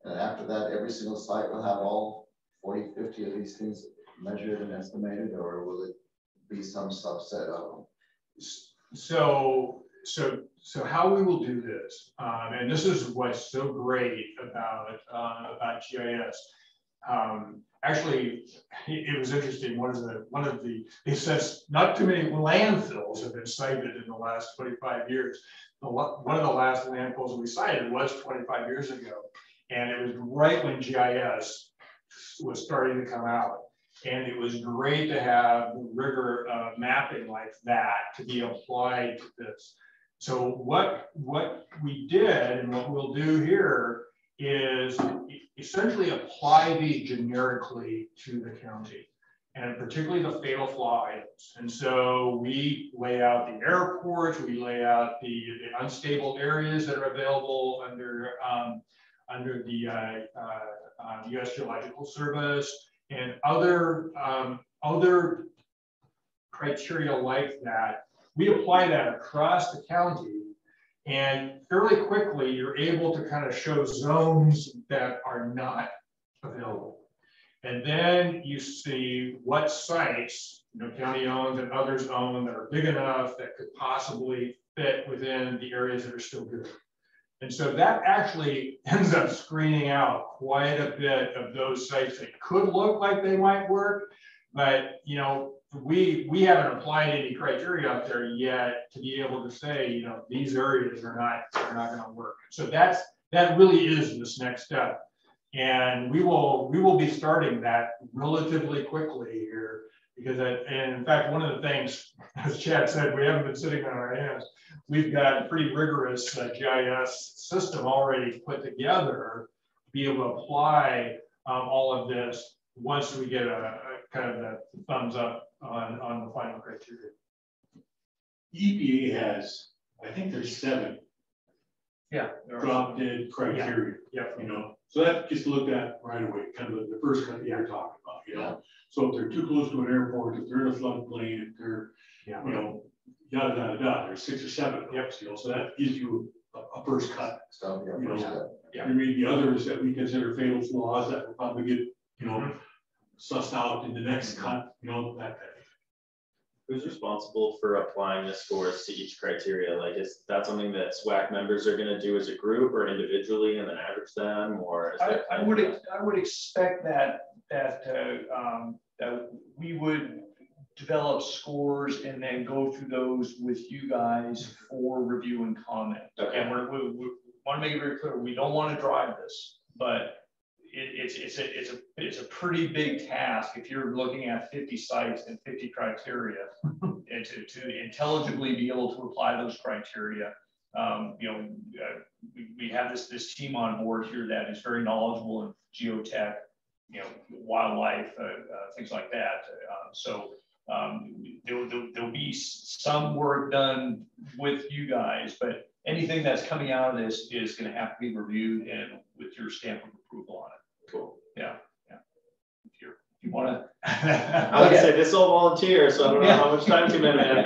And after that, every single site will have all 40, 50 of these things measured and estimated, or will it be some subset of them? So how we will do this, and this is what's so great about GIS. Actually, it was interesting. It says not too many landfills have been cited in the last 25 years. One of the last landfills we cited was 25 years ago, and it was right when GIS was starting to come out. And it was great to have the rigor of mapping like that to be applied to this. So what we did and what we'll do here is essentially apply these generically to the county, and particularly the fatal flaw items. And so we lay out the airports, we lay out the unstable areas that are available under the U.S. Geological Service, and other criteria like that. We apply that across the county, and fairly quickly you're able to kind of show zones that are not available. And then you see what sites, you know, county owned and others owned that are big enough that could possibly fit within the areas that are still good. And so that actually ends up screening out quite a bit of those sites that could look like they might work, but you know, we haven't applied any criteria out there yet to be able to say, you know, these areas are not going to work. So that really is this next step, and we will be starting that relatively quickly here, because and in fact, one of the things, as Chad said, we haven't been sitting on our hands. We've got a pretty rigorous GIS system already put together to be able to apply all of this once we get a kind of the thumbs up on the final criteria. EPA has, I think there's 7 drop dead criteria. Yeah. You know, so that gets looked at right away, kind of the first country you're talking about, you know. So if they're too close to an airport, if they're in a floodplain, if they're, you know, yada, yada, yada, there's 6 or 7 of those, you know, so that gives you a first cut. So, you know, there may be others that we consider fatal flaws that will probably get, you know, sussed out in the next cut, you know, that kind of thing. Who's responsible for applying the scores to each criteria? Like, is that something that SWAC members are going to do as a group or individually and then average them, or is that I would expect that we would develop scores and then go through those with you guys for review and comment. Okay. And we want to make it very clear, we don't want to drive this, but it's a pretty big task if you're looking at 50 sites and 50 criteria, and to intelligibly be able to apply those criteria. You know, we have this team on board here that is very knowledgeable in geotech, you know, wildlife, things like that. So there'll be some work done with you guys, but anything that's coming out of this is going to have to be reviewed and with your stamp of approval on it. Cool. Yeah. If you want to, I would say this is all volunteer, so I don't know how much time commitment.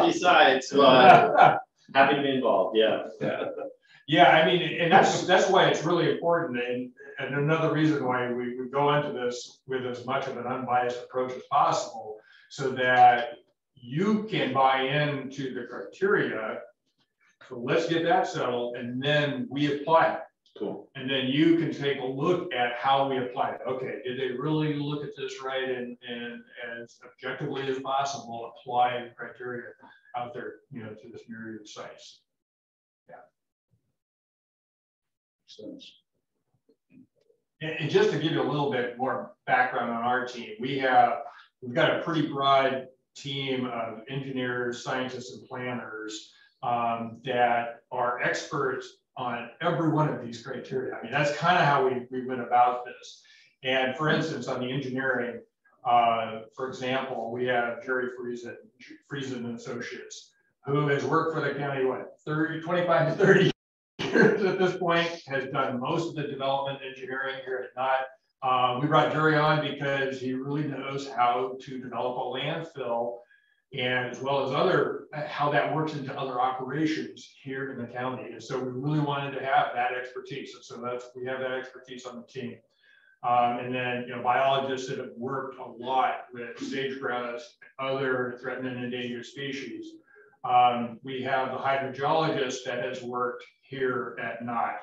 50 sites, but happy to be involved. Yeah. I mean, and that's why it's really important, and another reason why we go into this with as much of an unbiased approach as possible, so that you can buy into the criteria. So let's get that settled, and then we apply it. Cool. And then you can take a look at how we apply it. Okay, did they really look at this right, and as objectively as possible apply the criteria out there, you know, to this myriad of sites. And just to give you a little bit more background on our team, we've got a pretty broad team of engineers, scientists, and planners that are experts on every one of these criteria. I mean, that's kind of how we went about this. And for instance, on the engineering, for example, we have Jerry Friesen and Associates, who has worked for the county, 25 to 30 years at this point, has done most of the development engineering here at Knott. We brought Jerry on because he really knows how to develop a landfill, and as well as how that works into other operations here in the county. And so we really wanted to have that expertise. And so we have that expertise on the team. And then, biologists that have worked a lot with sagebrush, other threatened and endangered species. We have the hydrogeologist that has worked here at NOT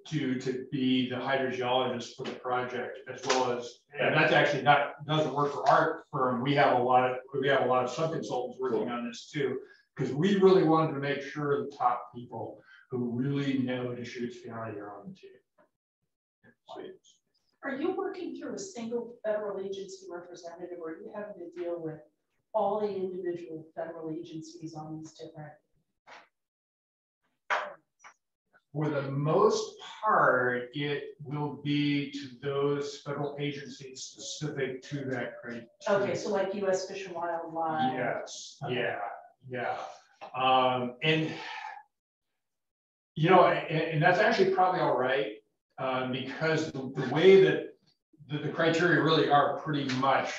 to be the hydrogeologist for the project, as well as, and that's actually doesn't work for our firm. We have a lot of sub-consultants working on this too, because we really wanted to make sure the top people who really know Deschutes County are on the team. Are you working through a single federal agency representative, or are you having to deal with all the individual federal agencies on these different? For the most part, it will be to those federal agencies specific to that criteria. Okay, so like U.S. Fish and Wildlife. Yes, okay. yeah. And that's actually probably all right, because the way that the criteria really are pretty much,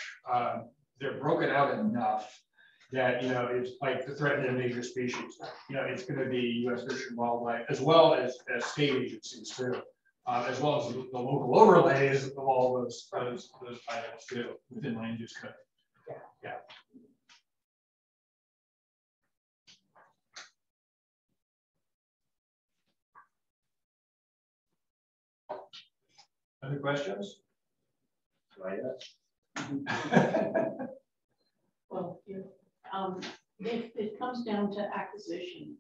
they're broken out enough that, it's like the threatened and endangered species. It's going to be U.S. Fish and Wildlife, as well as state agencies too, as well as the local overlays of all those items too within land use code. Yeah. Other questions? Well, if it comes down to acquisition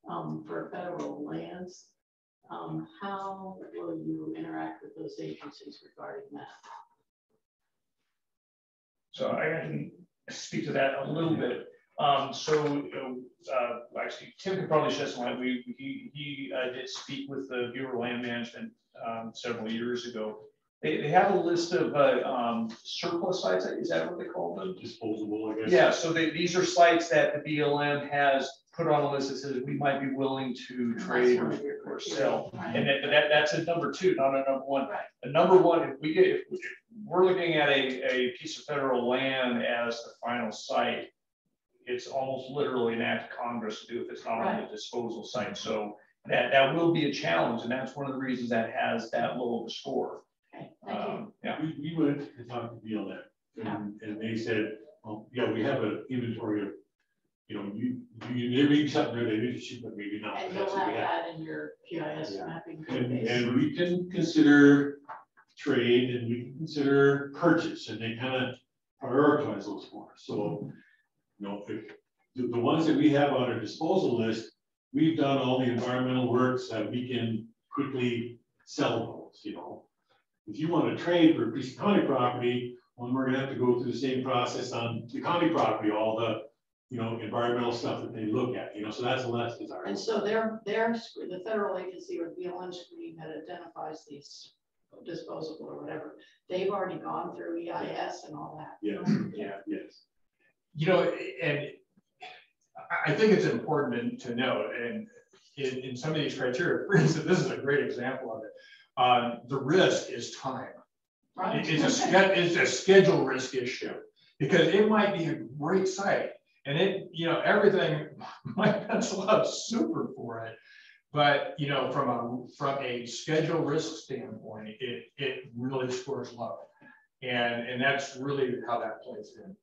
for federal lands, how will you interact with those agencies regarding that? So I can speak to that a little bit. Actually, Tim could probably shed some light. He did speak with the Bureau of Land Management several years ago. They have a list of surplus sites. Is that what they call them? Disposable, I guess. Yeah. So these are sites that the BLM has put on a list that says we might be willing to trade or sell. Right. And that's a number two, not a number one. Right. A number one, if we're looking at a piece of federal land as the final site, it's almost literally an act of Congress to do if it's not on the disposal site. So that will be a challenge, and that's one of the reasons that has that low of a score. Yeah, we went and talked to BLM, and they said, well, yeah, we have an inventory of, there may be something there that interests you, but maybe not. And you'll have that in your GIS mapping database. And we can consider trade, and we can consider purchase, and they kind of prioritize those for us. So, if the ones that we have on our disposal list, we've done all the environmental works that we can quickly sell those, If you want to trade for a piece of county property, well, we're going to have to go through the same process on the county property, all the, environmental stuff that they look at, so that's less desirable. And so the federal agency or BLM screen that identifies these disposable or whatever, they've already gone through EIS and all that. Yes, yes. And I think it's important to note, and in some of these criteria, for instance, this is a great example of it. The risk is time. Right. It's a schedule risk issue, because it might be a great site and everything might pencil out super for it. But from a schedule risk standpoint, it really scores low. And that's really how that plays in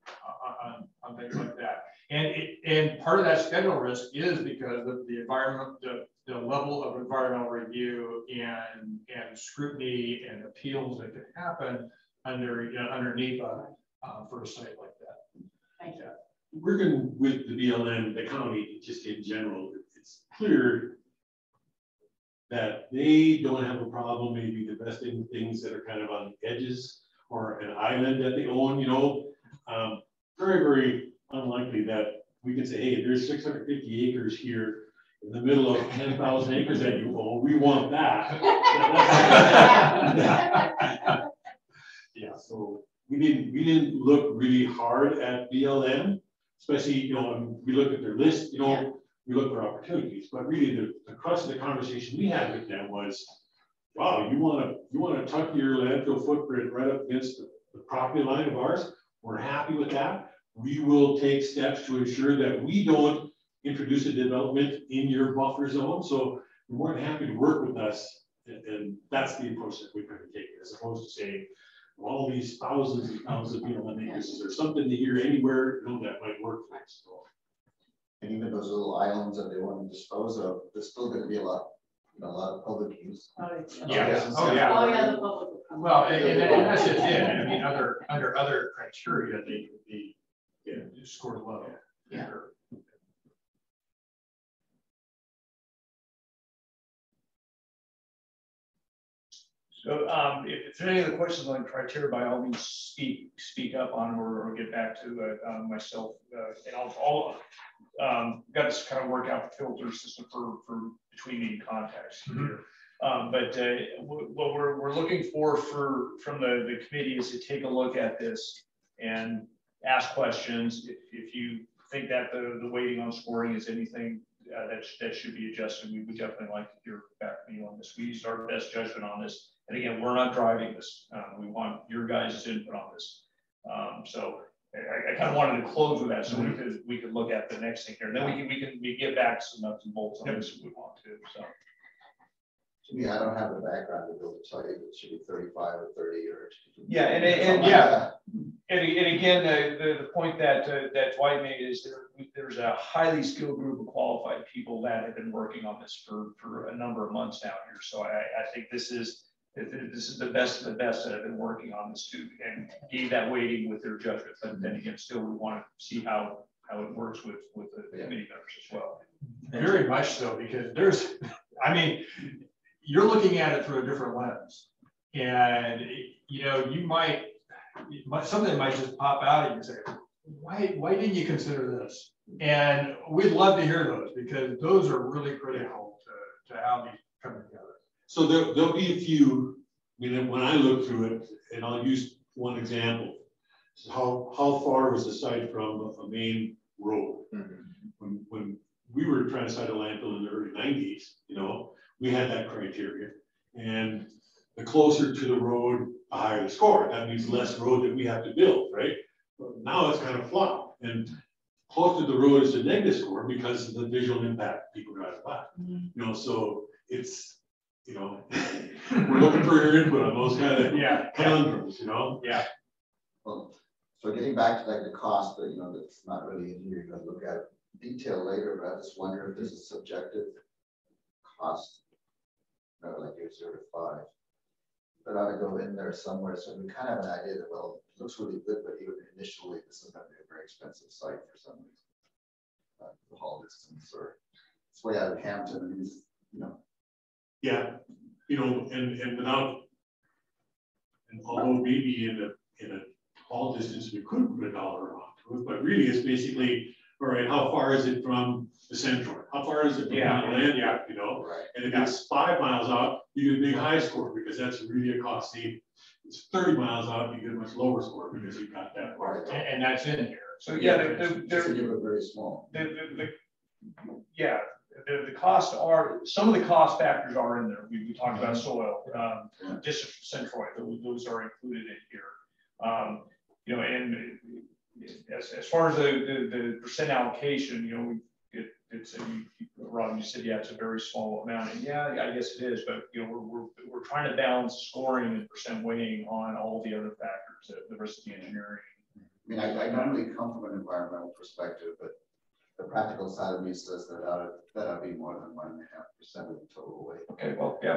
on things like that. And part of that schedule risk is because of the environment, the level of environmental review and scrutiny and appeals that could happen under NEPA for a site like that. Thank you. Working with the BLM, the county, just in general, it's clear that they don't have a problem maybe divesting things that are kind of on the edges or an island that they own, very, very unlikely that we can say, hey, there's 650 acres here in the middle of 10,000 acres that you own. We want that. Yeah, so we didn't look really hard at BLM, especially, we looked at their list, we look for opportunities, but really the crux of the conversation we had with them was, wow, you want to tuck your landfill footprint right up against the property line of ours, we're happy with that. We will take steps to ensure that we don't introduce a development in your buffer zone. So we're more than happy to work with us. And that's the approach that we're going to take, as opposed to saying, all these thousands and thousands of people on acres, is there something to hear anywhere that might work for us? So, and even those little islands that they want to dispose of, there's still going to be a lot of public use. Yeah. Oh yeah, the public. Well, and that's just it. I mean, under other criteria, they could be scored low. Yeah. So if there's any other questions on criteria, by all means, speak up on them or get back to myself. And I'll got this kind of work out the filter system for between meeting contacts here. But what we're looking for from the committee is to take a look at this and ask questions. If you think that the weighting on scoring is anything that should be adjusted, we would definitely like to hear back from you on this. We used our best judgment on this. And again, we're not driving this. We want your guys' input on this. So I kind of wanted to close with that, so we could look at the next thing here, and then we can get back to some nuts and bolts on this if we want to. So. To me, I don't have the background to be able to tell you if it should be 35 or 30 or. Yeah, and yeah, and again, the point that Dwight made is there's a highly skilled group of qualified people that have been working on this for a number of months now here. So I think this is the best of the best that have been working on this too, and gave that weighting with their judgment. But then again, still we want to see how it works with the committee members as well. Very much so, because you're looking at it through a different lens, and something might just pop out at you and say, why didn't you consider this? And we'd love to hear those, because those are really critical to how these come together. So there'll be a few, when I look through it, and I'll use one example. So how far was the site from a main road? Mm-hmm. When we were trying to site a landfill in the early 90s, we had that criteria. And the closer to the road, the higher the score. That means less road that we have to build, right? But now it's kind of flopped. And close to the road is a negative score because of the visual impact people drive by. Mm-hmm. So it's, we're looking for your input on those kind of conundrums, Yeah. Well, so getting back to like the cost, but that's not really in here. You're going to look at detail later, but I just wonder if there's a subjective cost, like your 0 to 5. That ought to go in there somewhere, so we kind of have an idea that, well, it looks really good, but even initially, this is going to be a very expensive site for some reason. The haul distance, or it's way out of Hampton, Yeah, and without, and although maybe in a haul distance we could put a dollar onto it, but really it's basically, all right, how far is it from the central? How far is it from land? Yeah, right. And if it's 5 miles out, you get a big high score because that's really a cost saving. It's 30 miles out, you get a much lower score because you've got that part. And that's in here. So they're very small. The costs are, some of the cost factors are in there. We talked about soil, district centroid, those are included in here. And as far as the percent allocation, Rob, you said, it's a very small amount, and I guess it is, but we're trying to balance scoring and percent weighting on all the other factors, the rest of the engineering. I normally come from an environmental perspective, but the practical side of me says that ought to be more than 1.5% of the total weight. Okay, well, it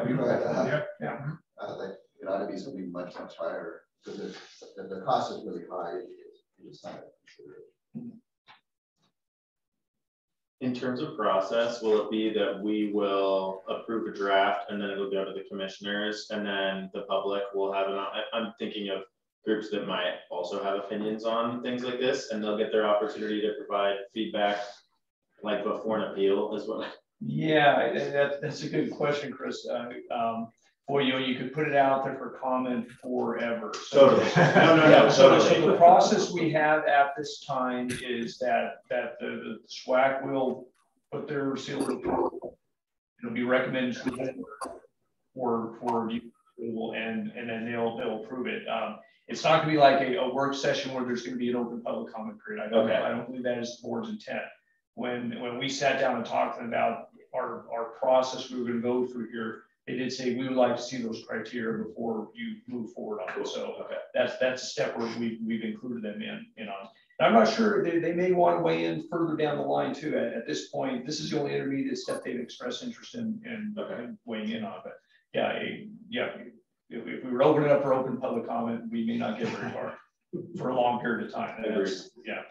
ought to be something much higher, because if the cost is really high, you just have to consider it. In terms of process, will it be that we will approve a draft and then it'll go to the commissioners and then the public will have I'm thinking of groups that might also have opinions on things like this, and they'll get their opportunity to provide feedback like before an appeal as well. Yeah, that's a good question, Chris. You could put it out there for comment forever. So, no. So the process we have at this time is that the SWAC will put their seal of approval. It'll be recommended to the board. for review approval, and then they'll approve it. It's not going to be like a work session where there's going to be an open public comment period. I don't believe that is the board's intent. When we sat down and talked about our process we were going to go through here, they did say we would like to see those criteria before you move forward on it. So that's a step where we've included them in on. And I'm not sure they may want to weigh in further down the line too. At this point, this is the only intermediate step they've expressed interest in weighing in on. But yeah, if we were opening up for open public comment, we may not get very far for a long period of time. Yeah.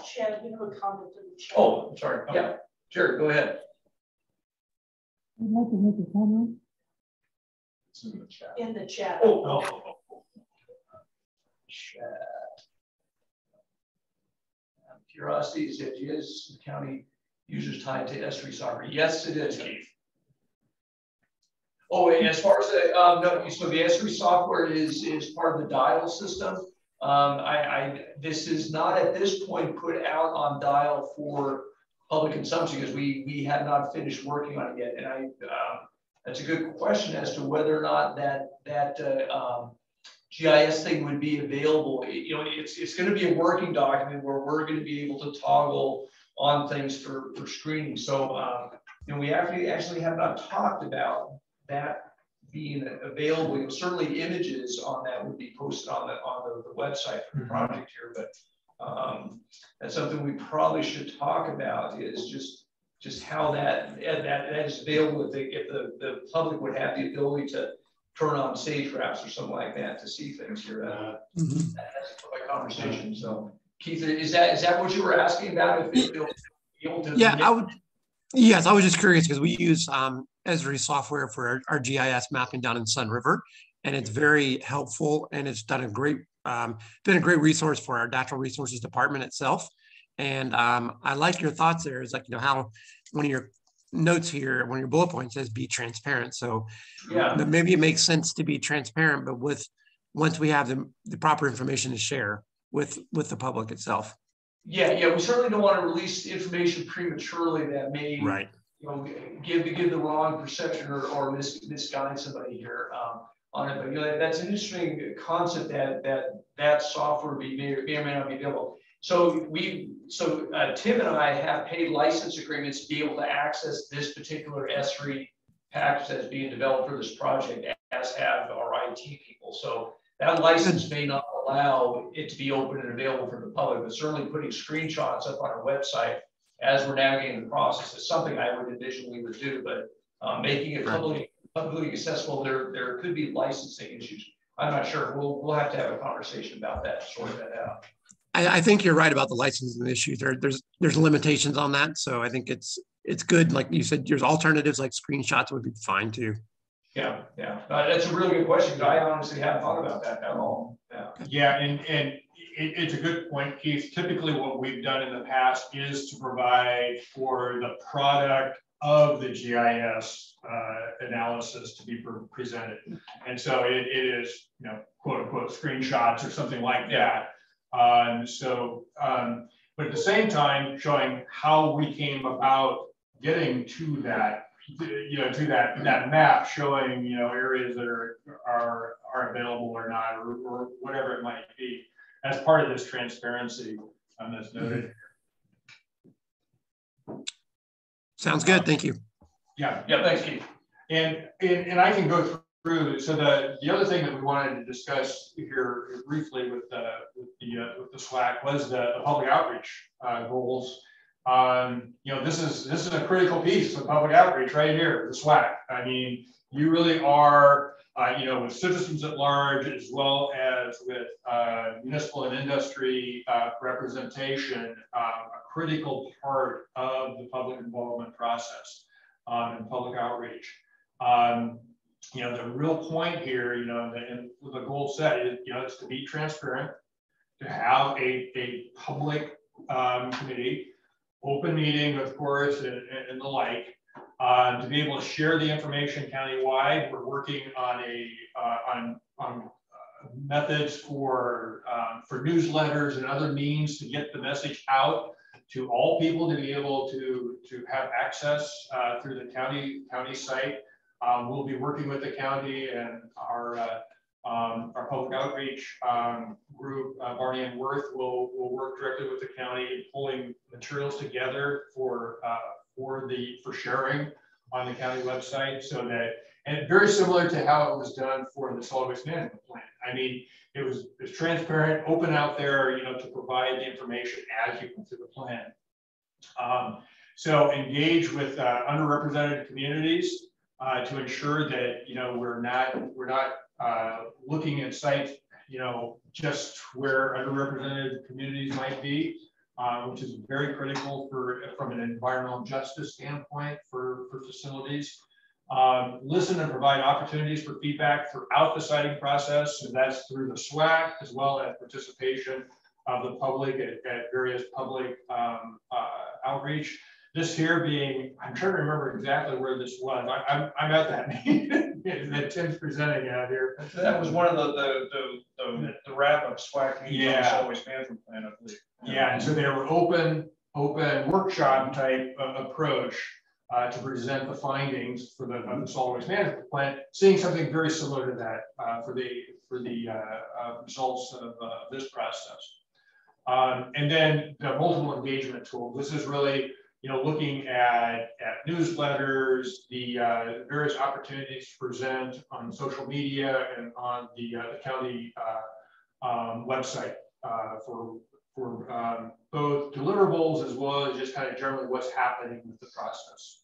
Chad, you have a comment in the chat. Oh, I'm sorry. Yeah, sure. Go ahead. I'd like to make a comment. It's in the chat. In the chat. Chat. Curiosity is it is the county users tied to S3 software. Yes, it is, Keith. Oh, and as far as the no, so the S3 software is part of the dial system. This is not at this point put out on dial for public consumption because we have not finished working on it yet. And that's a good question as to whether or not that GIS thing would be available. You know, it's going to be a working document where we're going to be able to toggle on things for screening. So, you know, we actually have not talked about that being available. You know, certainly images on that would be posted on the website for the project here, but that's something we probably should talk about is just how that is available if the public would have the ability to turn on sage graphs or something like that to see things here. That's a conversation. So Keith, is that what you were asking about? If they'll be able to Yes, I was just curious because we use Esri software for our GIS mapping down in Sun River, and it's very helpful, and it's done been a great resource for our natural resources department itself. And I like your thoughts there. Is like, you know, how one of your notes here, one of your bullet points says be transparent. So maybe it makes sense to be transparent, but once we have the proper information to share with the public itself. Yeah, we certainly don't want to release information prematurely that may you know, give the wrong perception or misguide somebody here on it. But you know, that's an interesting concept that software may or may not be available. So Tim and I have paid license agreements to be able to access this particular S3 package that's being developed for this project, as have our IT people. So that license may not allow it to be open and available for the public, but certainly putting screenshots up on our website as we're navigating the process is something I would envision we would do. But making it publicly accessible, there could be licensing issues. I'm not sure. We'll have to have a conversation about that, sort that out. I think you're right about the licensing issue. There's limitations on that, so I think it's good. Like you said, there's alternatives like screenshots would be fine too. Yeah. That's a really good question because I honestly haven't thought about that at all. Yeah, and it's a good point, Keith. Typically, what we've done in the past is to provide for the product of the GIS analysis to be presented, and so it is, you know, quote unquote screenshots or something like that. But at the same time, showing how we came about getting to that, you know, to that map, showing, you know, areas that are available or not, or whatever it might be, as part of this transparency that's noted. Sounds good. Thank you. Yeah. Thanks, Keith. And I can go through. So the other thing that we wanted to discuss here briefly with the SWAC was the public outreach goals. You know, this is a critical piece of public outreach right here, the SWAC. I mean, you really are, you know, with citizens at large, as well as with municipal and industry representation, a critical part of the public involvement process and public outreach. You know, the real point here, you know, and the goal set is, you know, it's to be transparent, to have a public committee, open meeting, of course, and the like, to be able to share the information countywide. We're working on methods for newsletters and other means to get the message out to all people to be able to have access through the county site. We'll be working with the county and our public outreach group, Barney and Worth, will work directly with the county, pulling materials together for sharing on the county website, so that, and very similar to how it was done for the solid waste management plan. I mean, it was transparent, open out there, you know, to provide the information as you go through the plan. So engage with underrepresented communities to ensure that, you know, we're not looking at sites, you know, just where underrepresented communities might be, which is very critical from an environmental justice standpoint for facilities. Listen and provide opportunities for feedback throughout the siting process, and that's through the SWAC as well as participation of the public at various public outreach. This here being, I'm trying to remember exactly where this was. I'm at that meeting that Tim's presenting out here. That was one of the wrap-up SWAC meetings on the solid waste management plan, I believe. Yeah, and so they were open workshop type approach to present the findings for the solid waste management plan, seeing something very similar to that for the results of this process. And then the multiple engagement tool. This is really, you know, looking at newsletters, the various opportunities to present on social media and on the county website for both deliverables as well as just kind of generally what's happening with the process.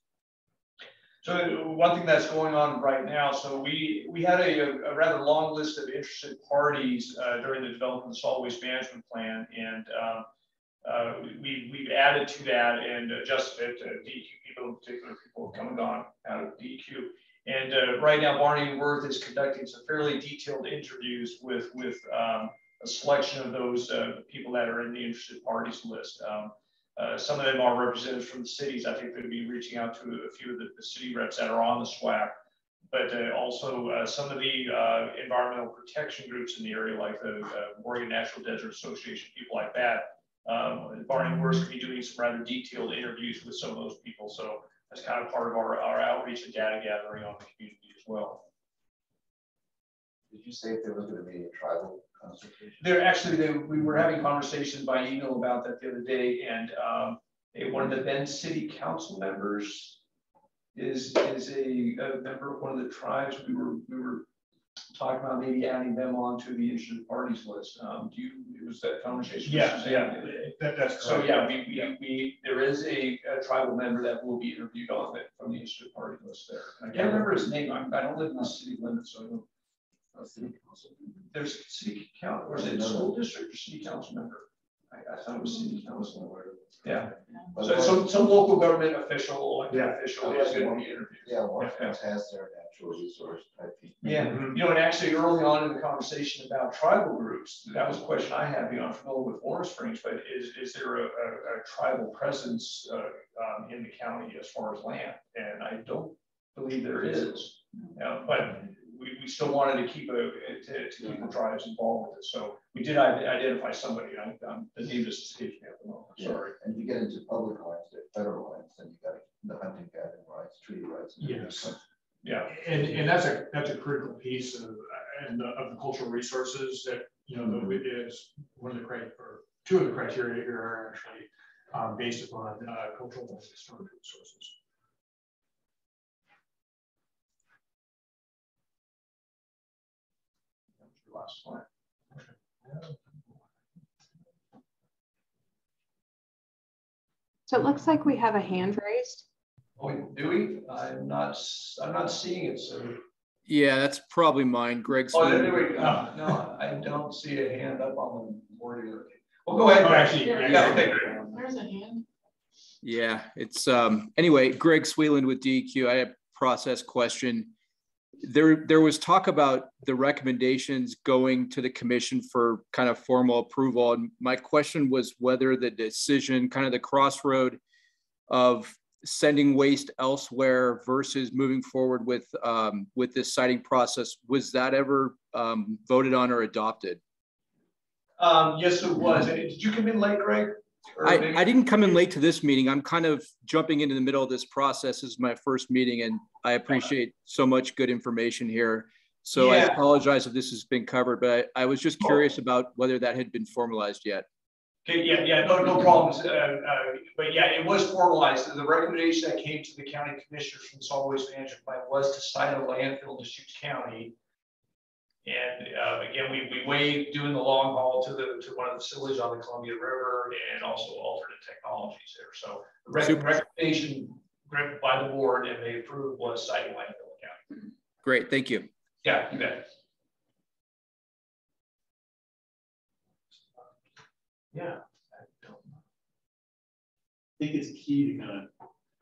So one thing that's going on right now, so we had a rather long list of interested parties during the development of the solid waste management plan, and we've added to that and adjusted it to DEQ people, in particular people have come and gone out of DEQ. And right now, Barney and Worth is conducting some fairly detailed interviews with a selection of those people that are in the interested parties list. Some of them are representatives from the cities. I think they'll be reaching out to a few of the city reps that are on the SWAC, but also some of the environmental protection groups in the area, like the Oregon Natural Desert Association, people like that. Barney and Worth could be doing some rather detailed interviews with some of those people. So that's kind of part of our outreach and data gathering on the community as well. Did you say if there was going to be a tribal consultation? We were having conversations by email about that the other day, and one of the Bend City Council members is a member of one of the tribes. We were talking about maybe adding them onto the interested parties list. Was that conversation? Yeah, that's correct. So yeah, there is a tribal member that will be interviewed on it from the interested party list there. And I can't remember his name. I don't live in the city limits, so I don't. City council. There's city council, or is it school district or city council member? I thought it was city council. Yeah. So some local government official, official is going to be interviewed. Yeah, Washington has their natural resource type people. Yeah, you know, and actually early on in the conversation about tribal groups, that was a question I had. You know, I'm familiar with Orange Springs, but is there a tribal presence in the county as far as land? And I don't believe there is. But we still wanted to keep keep the tribes involved with it. So we did identify somebody. The name just escapes me at the moment. Sorry. And if you get into public lands, federal lands, then you got the hunting gathering rights, treaty rights. Yes. Yeah, and that's a critical piece of the cultural resources that, you know, is one of the criteria, or two of the criteria here are actually based upon cultural and historic resources. Last slide. So it looks like we have a hand raised. Oh, do we? I'm not seeing it, so. Yeah, that's probably mine, Greg. Oh, there we go. No, I don't see a hand up on the board here. Well, go ahead. Actually, there's a hand. Yeah, it's anyway, Greg Sweeland with DEQ. I have a process question. There was talk about the recommendations going to the commission for kind of formal approval. And my question was whether the decision, kind of the crossroad of sending waste elsewhere versus moving forward with this siting process, was that ever voted on or adopted? Yes, it was. Did you come in late, Greg? I didn't come in late to this meeting. I'm kind of jumping into the middle of this process. This is my first meeting, and I appreciate so much good information here. So I apologize if this has been covered, but I was just curious about whether that had been formalized yet. Okay, no problems. But yeah, it was formalized. The recommendation that came to the county commissioners from the solid waste management plan was to site a landfill in Deschutes County. And again, we waived doing the long haul to one of the facilities on the Columbia River, and also alternate technologies there. So the recommendation by the board, and they approved, was citing landfill county. Great, thank you. Yeah, you bet. Yeah, I think it's key to kind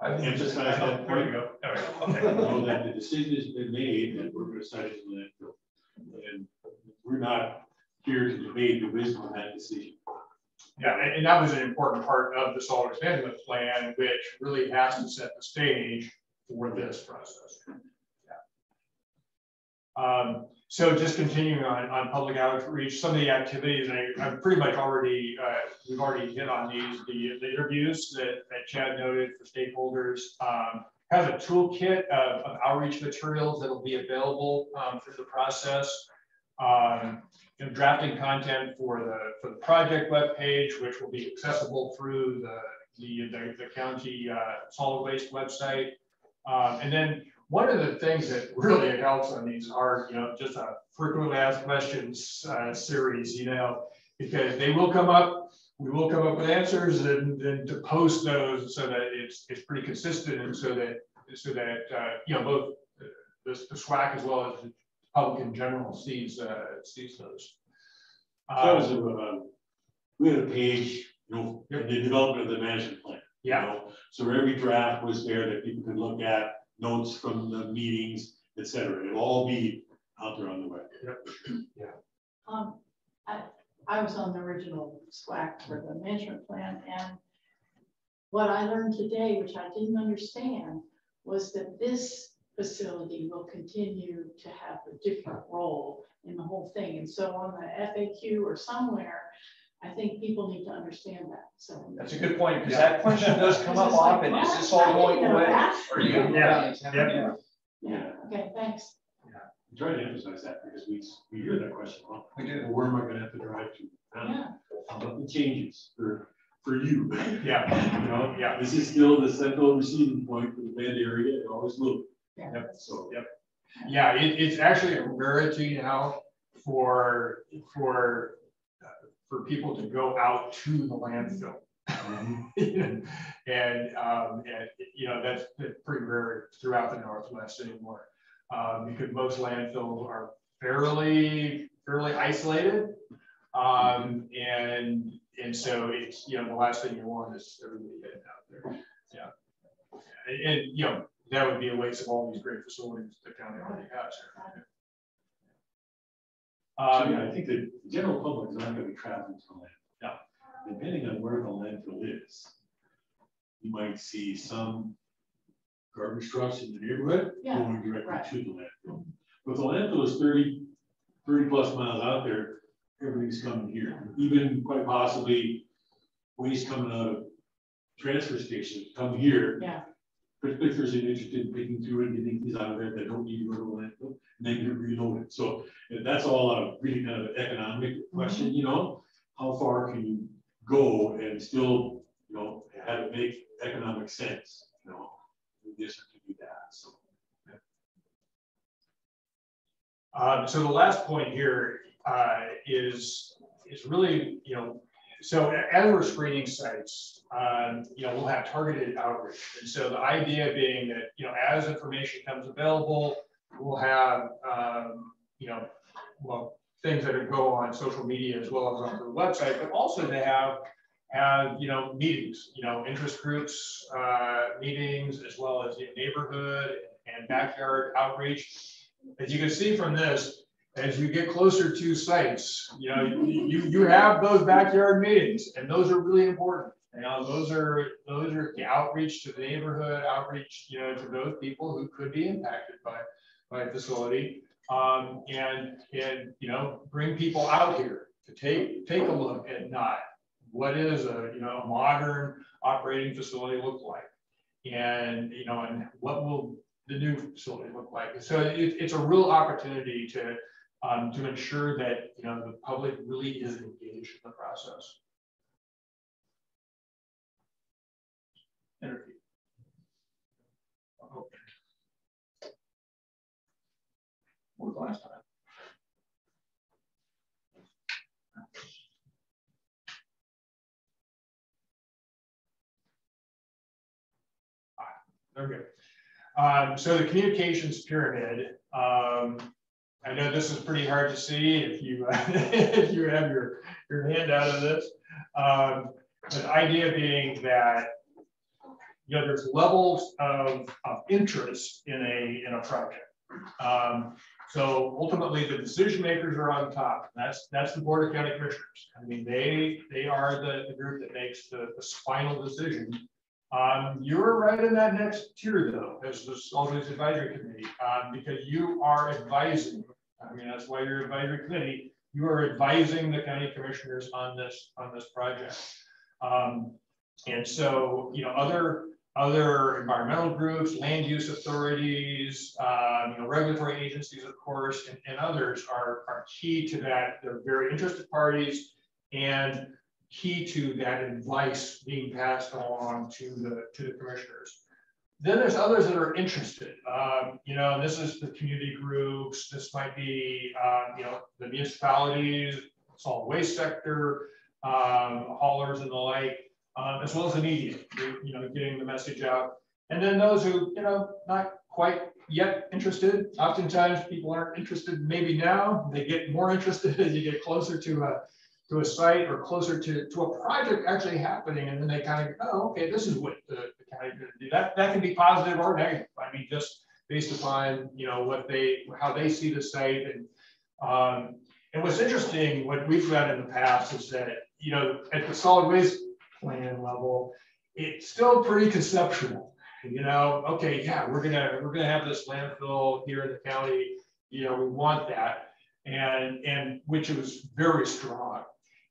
of emphasize that. There you go. All right. Okay. Know that the decision has been made that we're going to cite it as a landfill. And we're not here to debate the wisdom of that decision. Yeah, and that was an important part of the solid waste management plan, which really has to set the stage for this process. Yeah. So just continuing on public outreach, some of the activities, I've pretty much already, we've already hit on these, the interviews that Chad noted for stakeholders. Has a toolkit of outreach materials that'll be available through the process. Drafting content for the project webpage, which will be accessible through the county solid waste website. And then one of the things that really helps on these are, just a frequently asked questions series, because they will come up. We will come up with answers and to post those so that it's pretty consistent, and so that both the SWAC as well as the public in general sees those. We had a page, in the development of the management plan. Yeah. So every draft was there that people could look at, notes from the meetings, etc. It'll all be out there on the web. Yep. Yeah. I was on the original SWAC for the management plan, and what I learned today, which I didn't understand, was that this facility will continue to have a different role in the whole thing. And so on the FAQ or somewhere, I think people need to understand that. So that's a good point, because that question does come up often. Is this all going away? Or yeah. Okay, thanks. I'm trying to emphasize that because we hear that question a lot. We do. Well, where am I going to have to drive to? Yeah. Nothing changes for you. Yeah. This is still the central receiving point for the bed area. It always will. Yeah. Yep. So yeah, it's actually a rarity now for people to go out to the landfill. and that's pretty rare throughout the Northwest anymore, because most landfills are fairly isolated, and so it's the last thing you want is everybody getting out there. Yeah, and that would be a waste of all these great facilities the county already has. I think the general public is not going to be traveling to the landfill. Yeah. Depending on where the landfill is, you might see some garbage trucks in the neighborhood going directly to the landfill. But the landfill is 30 plus miles out there. Everything's coming here. Even quite possibly waste coming out of transfer stations come here. Yeah. Particularly interested in picking through and getting things out of there that don't need to go to the landfill, and they get reloaded. So that's all a really kind of an economic question, how far can you go and still, have it make economic sense, do this or to do that. So, so the last point here is really, so as we're screening sites, we'll have targeted outreach. And so the idea being that, as information comes available, we'll have, things that go on social media as well as on the website, but also to have meetings, interest groups, meetings, as well as neighborhood and backyard outreach. As you can see from this, as you get closer to sites, you have those backyard meetings, and those are really important. Those are the outreach to the neighborhood, outreach, to those people who could be impacted by a facility, and bring people out here to take a look at not What is a, you know, a modern operating facility look like? And, you know, and what will the new facility look like? So it's a real opportunity to ensure that, you know, the public really is engaged in the process. Interview. Oh. What was the last time? Okay. So the communications pyramid. I know this is pretty hard to see if you if you have your hand out of this. The idea being that, you know, there's levels of interest in a project. So ultimately, the decision makers are on top. That's the Board of County Commissioners. I mean, they are the group that makes the final decision. You're right in that next tier, though, as the Solid Waste Advisory Committee, because you are advising. I mean, that's why you're advisory committee. You are advising the county commissioners on this project. And so, you know, other environmental groups, land use authorities, you know, regulatory agencies, of course, and others are key to that. They're very interested parties and key to that advice being passed along to the commissioners. Then there's others that are interested. You know, this is the community groups. This might be, you know, the municipalities, solid waste sector, haulers and the like. As well as the media, you know, getting the message out. And then those who, you know, not quite yet interested. Oftentimes people aren't interested maybe now. They get more interested as you get closer to a site or closer to a project actually happening. And then they kind of go, oh, okay, this is what the county is going to do. That can be positive or negative. I mean, just based upon, you know, how they see the site. And what's interesting, what we've found in the past is that, you know, at the solid waste plan level, it's still pretty conceptual. You know, okay, yeah, we're gonna have this landfill here in the county. You know, we want that, and which was very strong,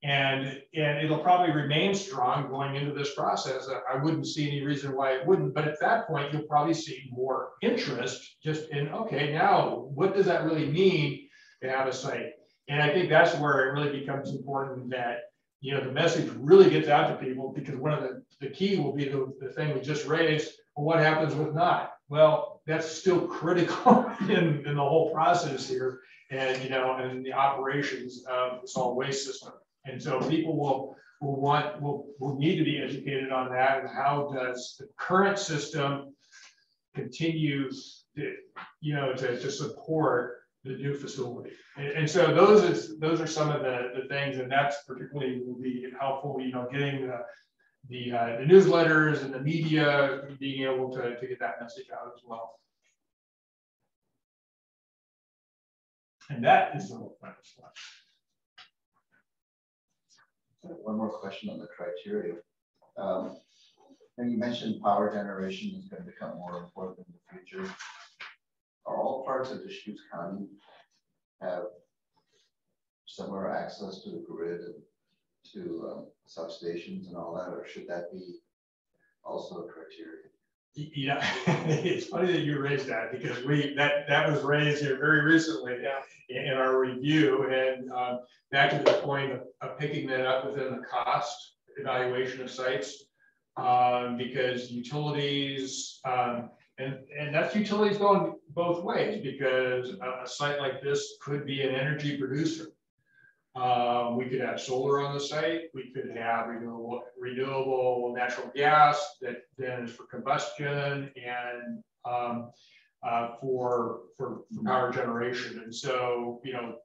and it'll probably remain strong going into this process. I wouldn't see any reason why it wouldn't. But at that point, you'll probably see more interest just in, okay, now what does that really mean to have a site? And I think that's where it really becomes important that, you know, the message really gets out to people, because one of the key will be the thing we just raised. Well, what happens with not? Well, that's still critical in the whole process here, and, you know, and the operations of the solid waste system. And so people will need to be educated on that, and how does the current system continue to, you know, to support the new facility. And so those are some of the things, and that's particularly will be helpful, you know, getting the newsletters and the media, being able to get that message out as well. And that is the whole final slide. One more question on the criteria. And you mentioned power generation is going to become more important in the future. Are all parts of Deschutes County have similar access to the grid and to substations and all that, or should that be also a criteria? Yeah, it's funny that you raised that, because that was raised here very recently in our review, and back to the point of picking that up within the cost evaluation of sites, because utilities, and that's utilities going both ways, because a site like this could be an energy producer. We could have solar on the site. We could have renewable natural gas that then is for combustion and for power generation. And so, you know,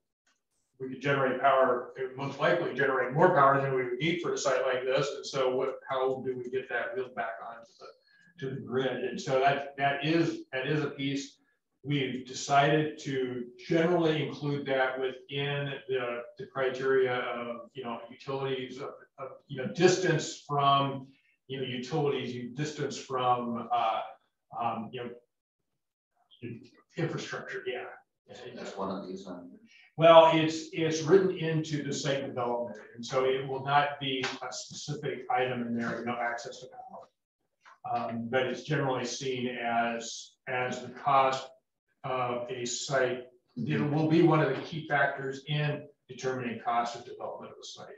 we could generate power, most likely generate more power than we would need for a site like this. And so how do we get that wheeled back onto the grid? And so that is a piece. We've decided to generally include that within the criteria of, you know, utilities, of you know, distance from, you know, utilities, distance from you know, infrastructure. Yeah. That's one of these. Well, it's written into the site development, and so it will not be a specific item in there, access to power. But it's generally seen as the cost of a site. It will be one of the key factors in determining cost of development of the site.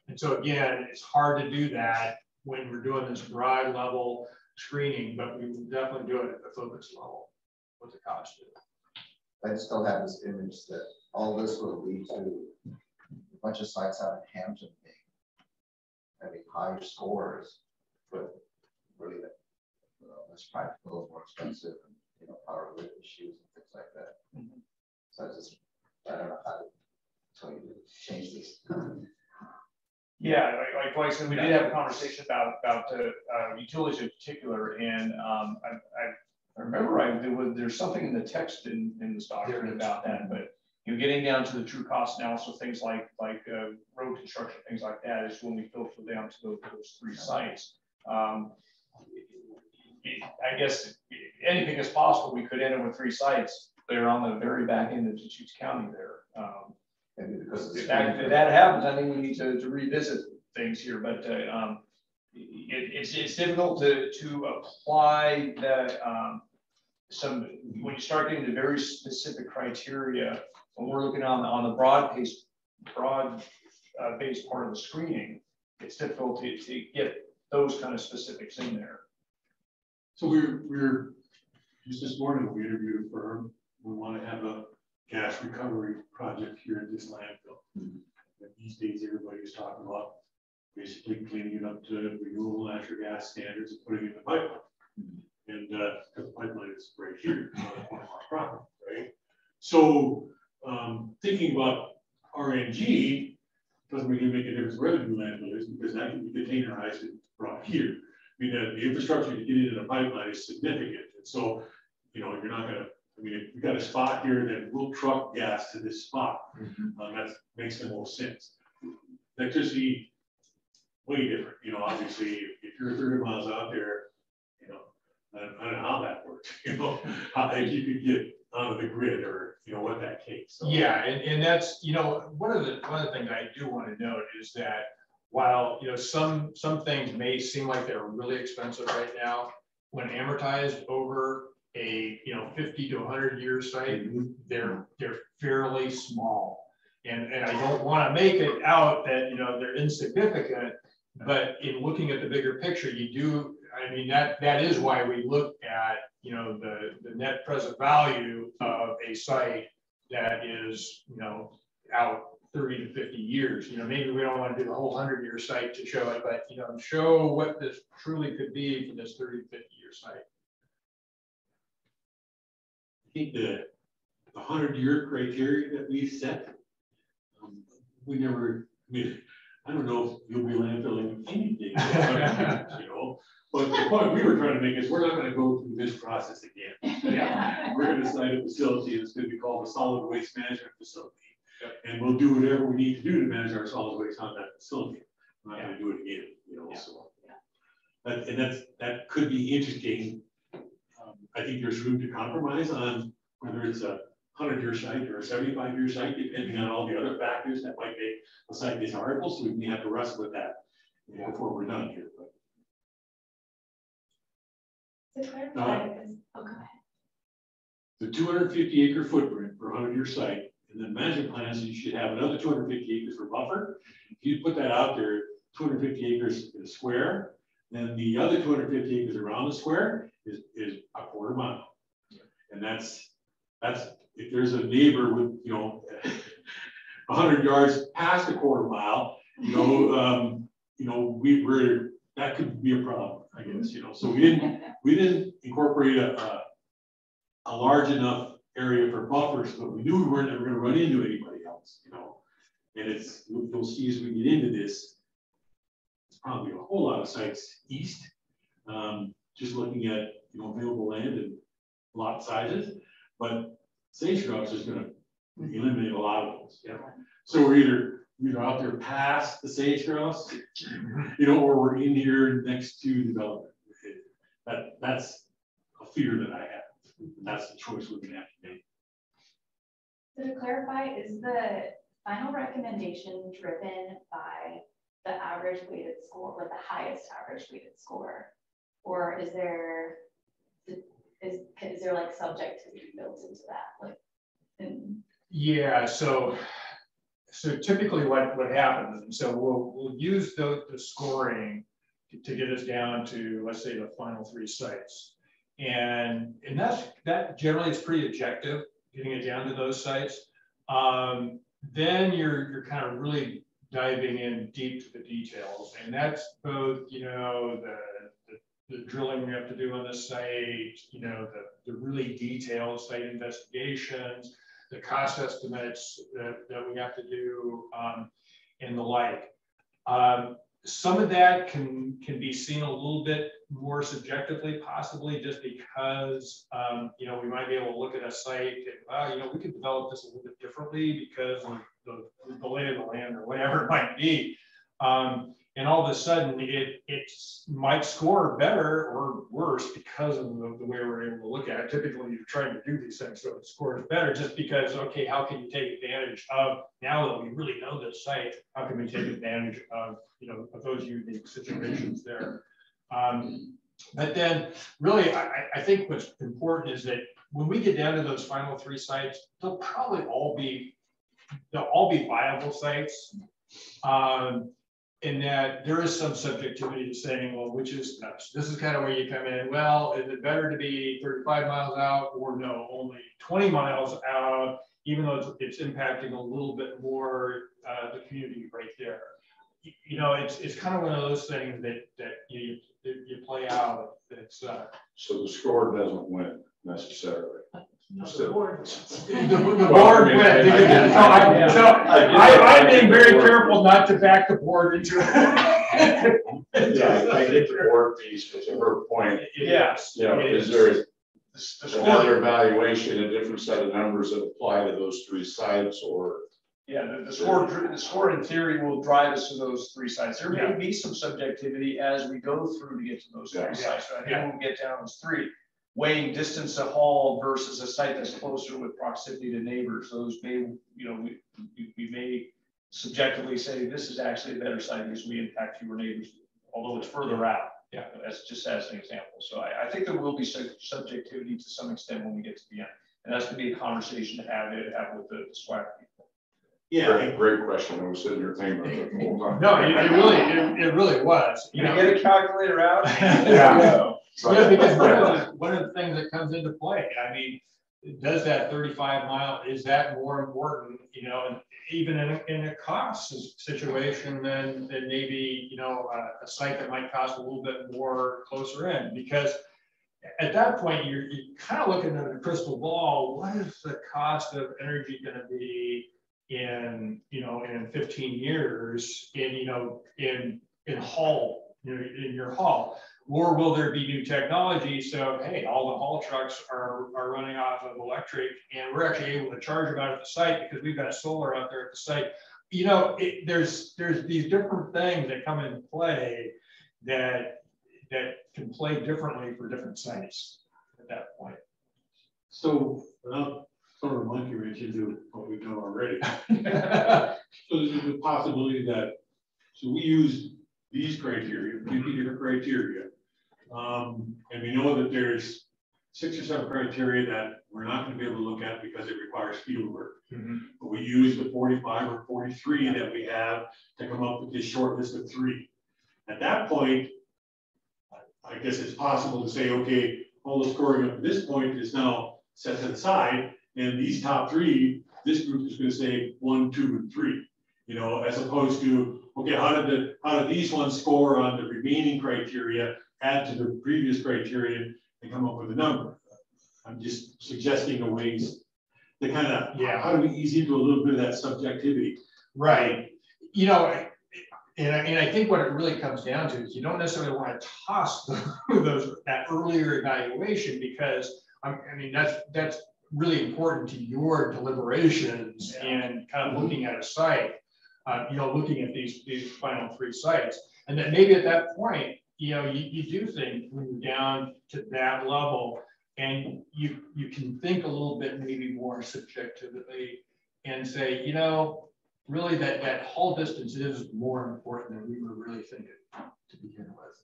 And so again, it's hard to do that when we're doing this broad level screening, but we will definitely do it at the focus level, what the cost is. I still have this image that all this will lead to a bunch of sites out in Hampton having higher scores, but really less practical, more expensive, and power grid issues and things like that. Mm-hmm. So I don't know how to tell you to change these. Yeah, like I said, we did have a conversation about utilities in particular, and I remember there's something in the text in this document about that, but getting down to the true cost analysis, things like road construction, things like that, is when we filter down to those 3 sites. I guess anything is possible. We could end up with 3 sites that are on the very back end of Deschutes County there. If that happens, I think we need to revisit things here, but it's difficult to apply that when you start getting to very specific criteria. When we're looking on the broad based part of the screening, it's difficult to get those kind of specifics in there. So we're just this morning we interviewed a firm. We want to have a gas recovery project here at this landfill. Mm-hmm. And these days, everybody is talking about basically cleaning it up to renewable natural gas standards and putting it in the pipeline. Mm-hmm. And because the pipeline is right here on our property, right? So thinking about RNG doesn't really make a difference where the new landfill is, because that can be containerized and brought here. I mean, the infrastructure to get it in a pipeline is significant. And so, you're not going to, if we got a spot here, then we'll truck gas to this spot. Mm-hmm. That makes the most sense. Electricity, way different. Obviously, if you're 30 miles out there, I don't know how that works. How you could get onto the grid, or what that takes. So. Yeah, and that's one of the things I do want to note is that while some things may seem like they're really expensive right now, when amortized over a 50 to 100 year site, mm-hmm. they're fairly small, and I don't want to make it out that they're insignificant, but in looking at the bigger picture, you do. I mean, that is why we look at the net present value of a site that is out 30 to 50 years. Maybe we don't want to do the whole 100-year site to show it, but show what this truly could be for this 30 to 50-year site. I think the 100-year criteria that we set, we never. I don't know if you'll be landfilling anything, but the point we were trying to make is we're not going to go through this process again. Yeah. We're going to site a facility that's going to be called a solid waste management facility. Yep. And we'll do whatever we need to do to manage our solid waste on that facility. We're not going to do it again, Yeah. So that could be interesting. I think there's room to compromise on whether it's a 100-year site or a 75-year site, depending on all the other factors that might make a site desirable. So we may have to wrestle with that before we're done here. But. To clarify, go ahead. The 250-acre footprint for a 100-year site, and then management plans, you should have another 250 acres for buffer. If you put that out there, 250 acres in a square, then the other 250 acres around the square is a quarter mile. And that's if there's a neighbor with 100 yards past a quarter mile, that could be a problem, I guess. So we didn't incorporate a large enough area for buffers, but we knew we weren't ever going to run into anybody else. And you'll see as we get into this, it's probably a whole lot of sites east. Just looking at available land and lot sizes, but sage grouse is going to eliminate a lot of those. Yeah. So we're either out there past the sage grouse, or we're in here next to development. That's a fear that I have. And that's the choice we're going to have to make. So to clarify, is the final recommendation driven by the average weighted score, or the highest average weighted score? Or is there like subjectivity built into that? Like, yeah, so typically what happens, so we'll use the scoring to get us down to, let's say, the final 3 sites. And that generally is pretty objective, getting it down to those sites. Then you're kind of really diving in deep to the details. And that's both, you know, the drilling we have to do on the site, you know, the really detailed site investigations, the cost estimates that we have to do, and the like. Some of that can be seen a little bit more subjectively, possibly just because, you know, we might be able to look at a site and, you know, we could develop this a little bit differently because of the lay of the land or whatever it might be. And all of a sudden it might score better or worse because of the way we're able to look at it. Typically you're trying to do these things so it scores better just because, okay, how can you take advantage of, now that we really know this site, how can we take advantage of, you know, of those unique situations there. But then really, I think what's important is that when we get down to those final 3 sites, they'll probably all be viable sites. In that there is some subjectivity to saying, well, which is best? This is kind of where you come in. Well, is it better to be 35 miles out, or no, only 20 miles out, even though it's impacting a little bit more the community right there? You know, it's kind of one of those things that you play out. It's so the score doesn't win necessarily. The board went. I'm being very careful not to back the board into it. Yeah, I get the board piece, but to her point, yes, you know, is there another evaluation, a different set of numbers that apply to those 3 sites, or? Yeah, the score in theory will drive us to those 3 sites. There may be some subjectivity as we go through to get to those 3 sites. So I think when we get down those 3, weighing distance to haul versus a site that's closer with proximity to neighbors, those may, you know, we may subjectively say this is actually a better site because we impact fewer neighbors, although it's further out. Yeah, that's just as an example. So I think there will be subjectivity to some extent when we get to the end, and that's going to be a conversation to have with the SWAC people. Yeah, great question. I was sitting here thinking about that the whole time. No, it really was. You get a calculator out. Yeah. Yeah, because one of the things that comes into play, I mean, does that 35 mile, is that more important, you know, and even in a cost situation than maybe, you know, a site that might cost a little bit more closer in? Because at that point, you're kind of looking at a crystal ball. What is the cost of energy going to be in, you know, in 15 years in, you know, in haul, you know, in your haul? Or will there be new technology? So, hey, all the haul trucks are running off of electric, and we're actually able to charge them out at the site because we've got solar out there at the site. You know, there's these different things that come into play that can play differently for different sites at that point. So, without sort of monkey wrench into what we've done already, so there's a possibility that, so we use these criteria, 50 different criteria. And we know that there's 6 or 7 criteria that we're not going to be able to look at because it requires field work. But we use the 45 or 43 that we have to come up with this short list of 3. At that point, I guess it's possible to say, okay, all the scoring up to this point is now set to the side, and these top 3, this group is going to say 1, 2, and 3. You know, as opposed to, okay, how did these ones score on the remaining criteria, add to the previous criteria, and come up with a number? I'm just suggesting the ways to kind of, how do we ease into a little bit of that subjectivity? Right. You know, and I think what it really comes down to is you don't necessarily want to toss that earlier evaluation, because I mean that's really important to your deliberations and kind of looking at a site. You know, looking at these final 3 sites, and then maybe at that point, you know, you do think when you're down to that level, and you can think a little bit maybe more subjectively, and say, you know, really that haul distance is more important than we were really thinking to begin with.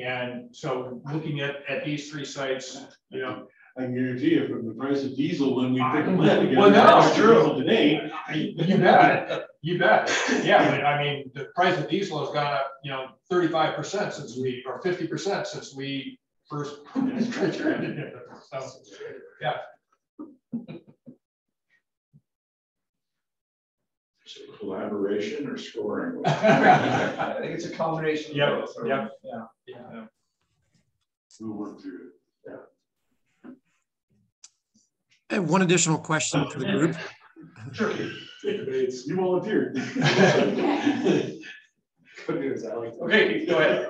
And so looking at these three sites, you know, I can guarantee you from the price of diesel when we put the list together. Well, no, it's true. Today. You bet. You bet. Yeah, but I mean, the price of diesel has gone up, you know, 35% since we, or 50% since we first put this criteria in here. So, yeah. Collaboration or scoring? I think it's a combination of both. Yeah. Yeah. We'll work through it. Yeah. I have one additional question for the group. Sure. You volunteered. Okay, go ahead.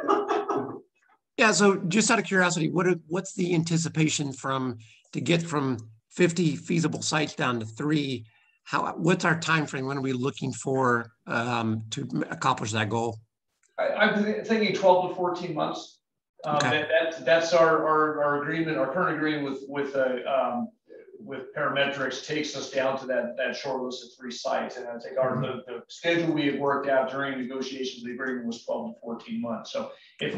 Yeah, so just out of curiosity, what's the anticipation to get from 50 feasible sites down to 3? What's our time frame? When are we looking for to accomplish that goal? I'm thinking 12 to 14 months. Okay. That's our agreement. Our current agreement with Parametrics takes us down to that short list of 3 sites. And I think the schedule we had worked out during negotiations of the agreement was 12 to 14 months. So if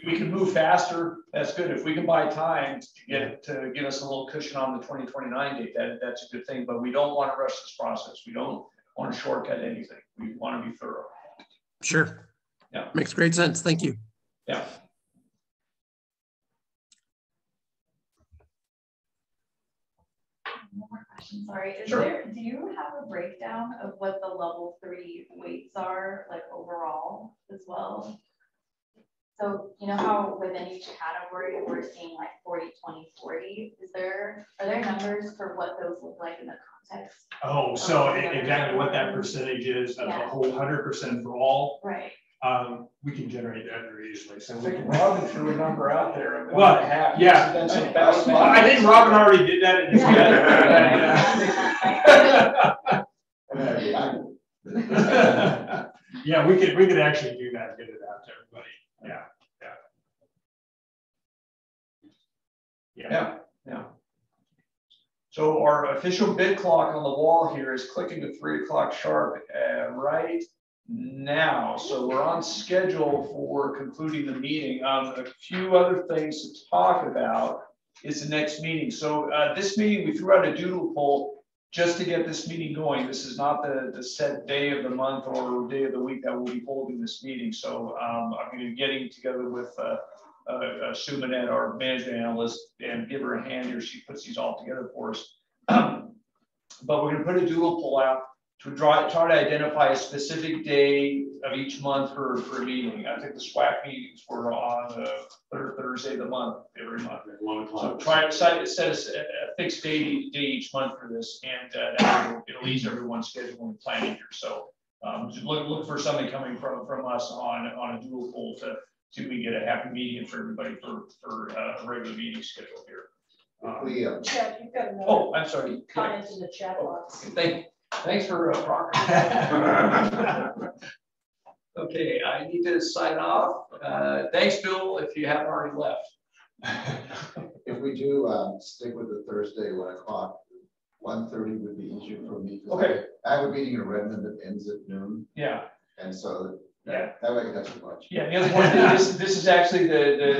we can move faster, that's good. If we can buy time to give us a little cushion on the 2029 date, that's a good thing. But we don't want to rush this process. We don't want to shortcut anything. We want to be thorough. Sure. Yeah. Makes great sense. Thank you. Yeah. One more question, sorry. Sure. Do you have a breakdown of what the level 3 weights are, like overall as well? So you know how within each category we're seeing like 40, 20, 40. Are there numbers for what those look like in the context? Oh, so exactly what that percentage is of the whole 100% for all. Right. We can generate that very easily. So Robin threw a number out there. Well, yeah. I think Robin already did that in his head. Yeah, we could actually do that and get it out to everybody. Yeah. So our official bid clock on the wall here is clicking to 3 o'clock sharp right now. So we're on schedule for concluding the meeting. A few other things to talk about is the next meeting. So this meeting, we threw out a doodle poll just to get this meeting going. This is not the set day of the month or day of the week that we'll be holding this meeting. So I'm going to be getting together with Sue Manette, our management analyst, and give her a hand here. She puts these all together for us. But we're going to put a doodle poll out to try to identify a specific day of each month for a meeting. I think the SWAC meetings were on the third Thursday of the month, every month. So try to set a fixed day each month for this, and it'll ease everyone's scheduling and planning here. So look for something coming from us on a doodle poll to see if we get a happy medium for everybody for a regular meeting schedule here. Chad, you've got another I'm sorry. comment in the chat box. Thanks for Okay, I need to sign off. Thanks, Bill, if you haven't already left. If we do stick with the Thursday 1 o'clock, 1:30 would be easier for me. Okay. I have a meeting in Redmond that ends at noon. Yeah. And so yeah, that way I can have too much. Yeah, the other point, this is actually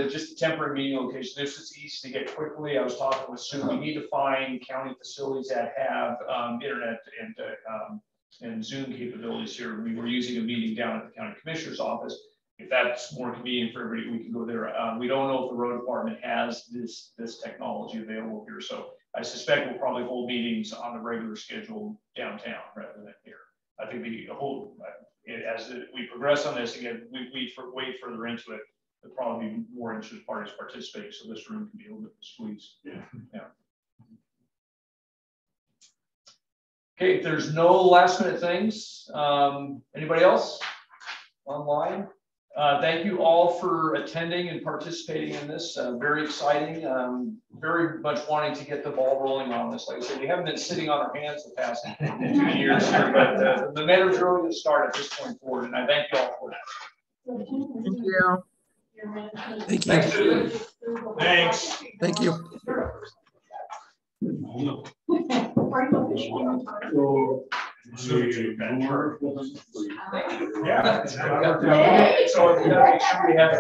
just a temporary meeting location. This is easy to get quickly. I was talking with Sue. We need to find county facilities that have internet and Zoom capabilities here. We were using a meeting down at the county commissioner's office. If that's more convenient for everybody, we can go there. We don't know if the road department has this technology available here. So I suspect we'll probably hold meetings on the regular schedule downtown rather than here. I think the whole, as we progress on this, again, we wait further into it, there'll probably be more interested parties participating, so this room can be a little bit squeezed. Yeah. Okay, if there's no last minute things, anybody else online? Thank you all for attending and participating in this. Very exciting. Very much wanting to get the ball rolling on this. Like I said, we haven't been sitting on our hands the past 2 years here, but the momentum's really going to start at this point forward, and I thank you all for that. Thank you. Thanks. Thank you. Thank you. Yeah. So we gotta make sure we have.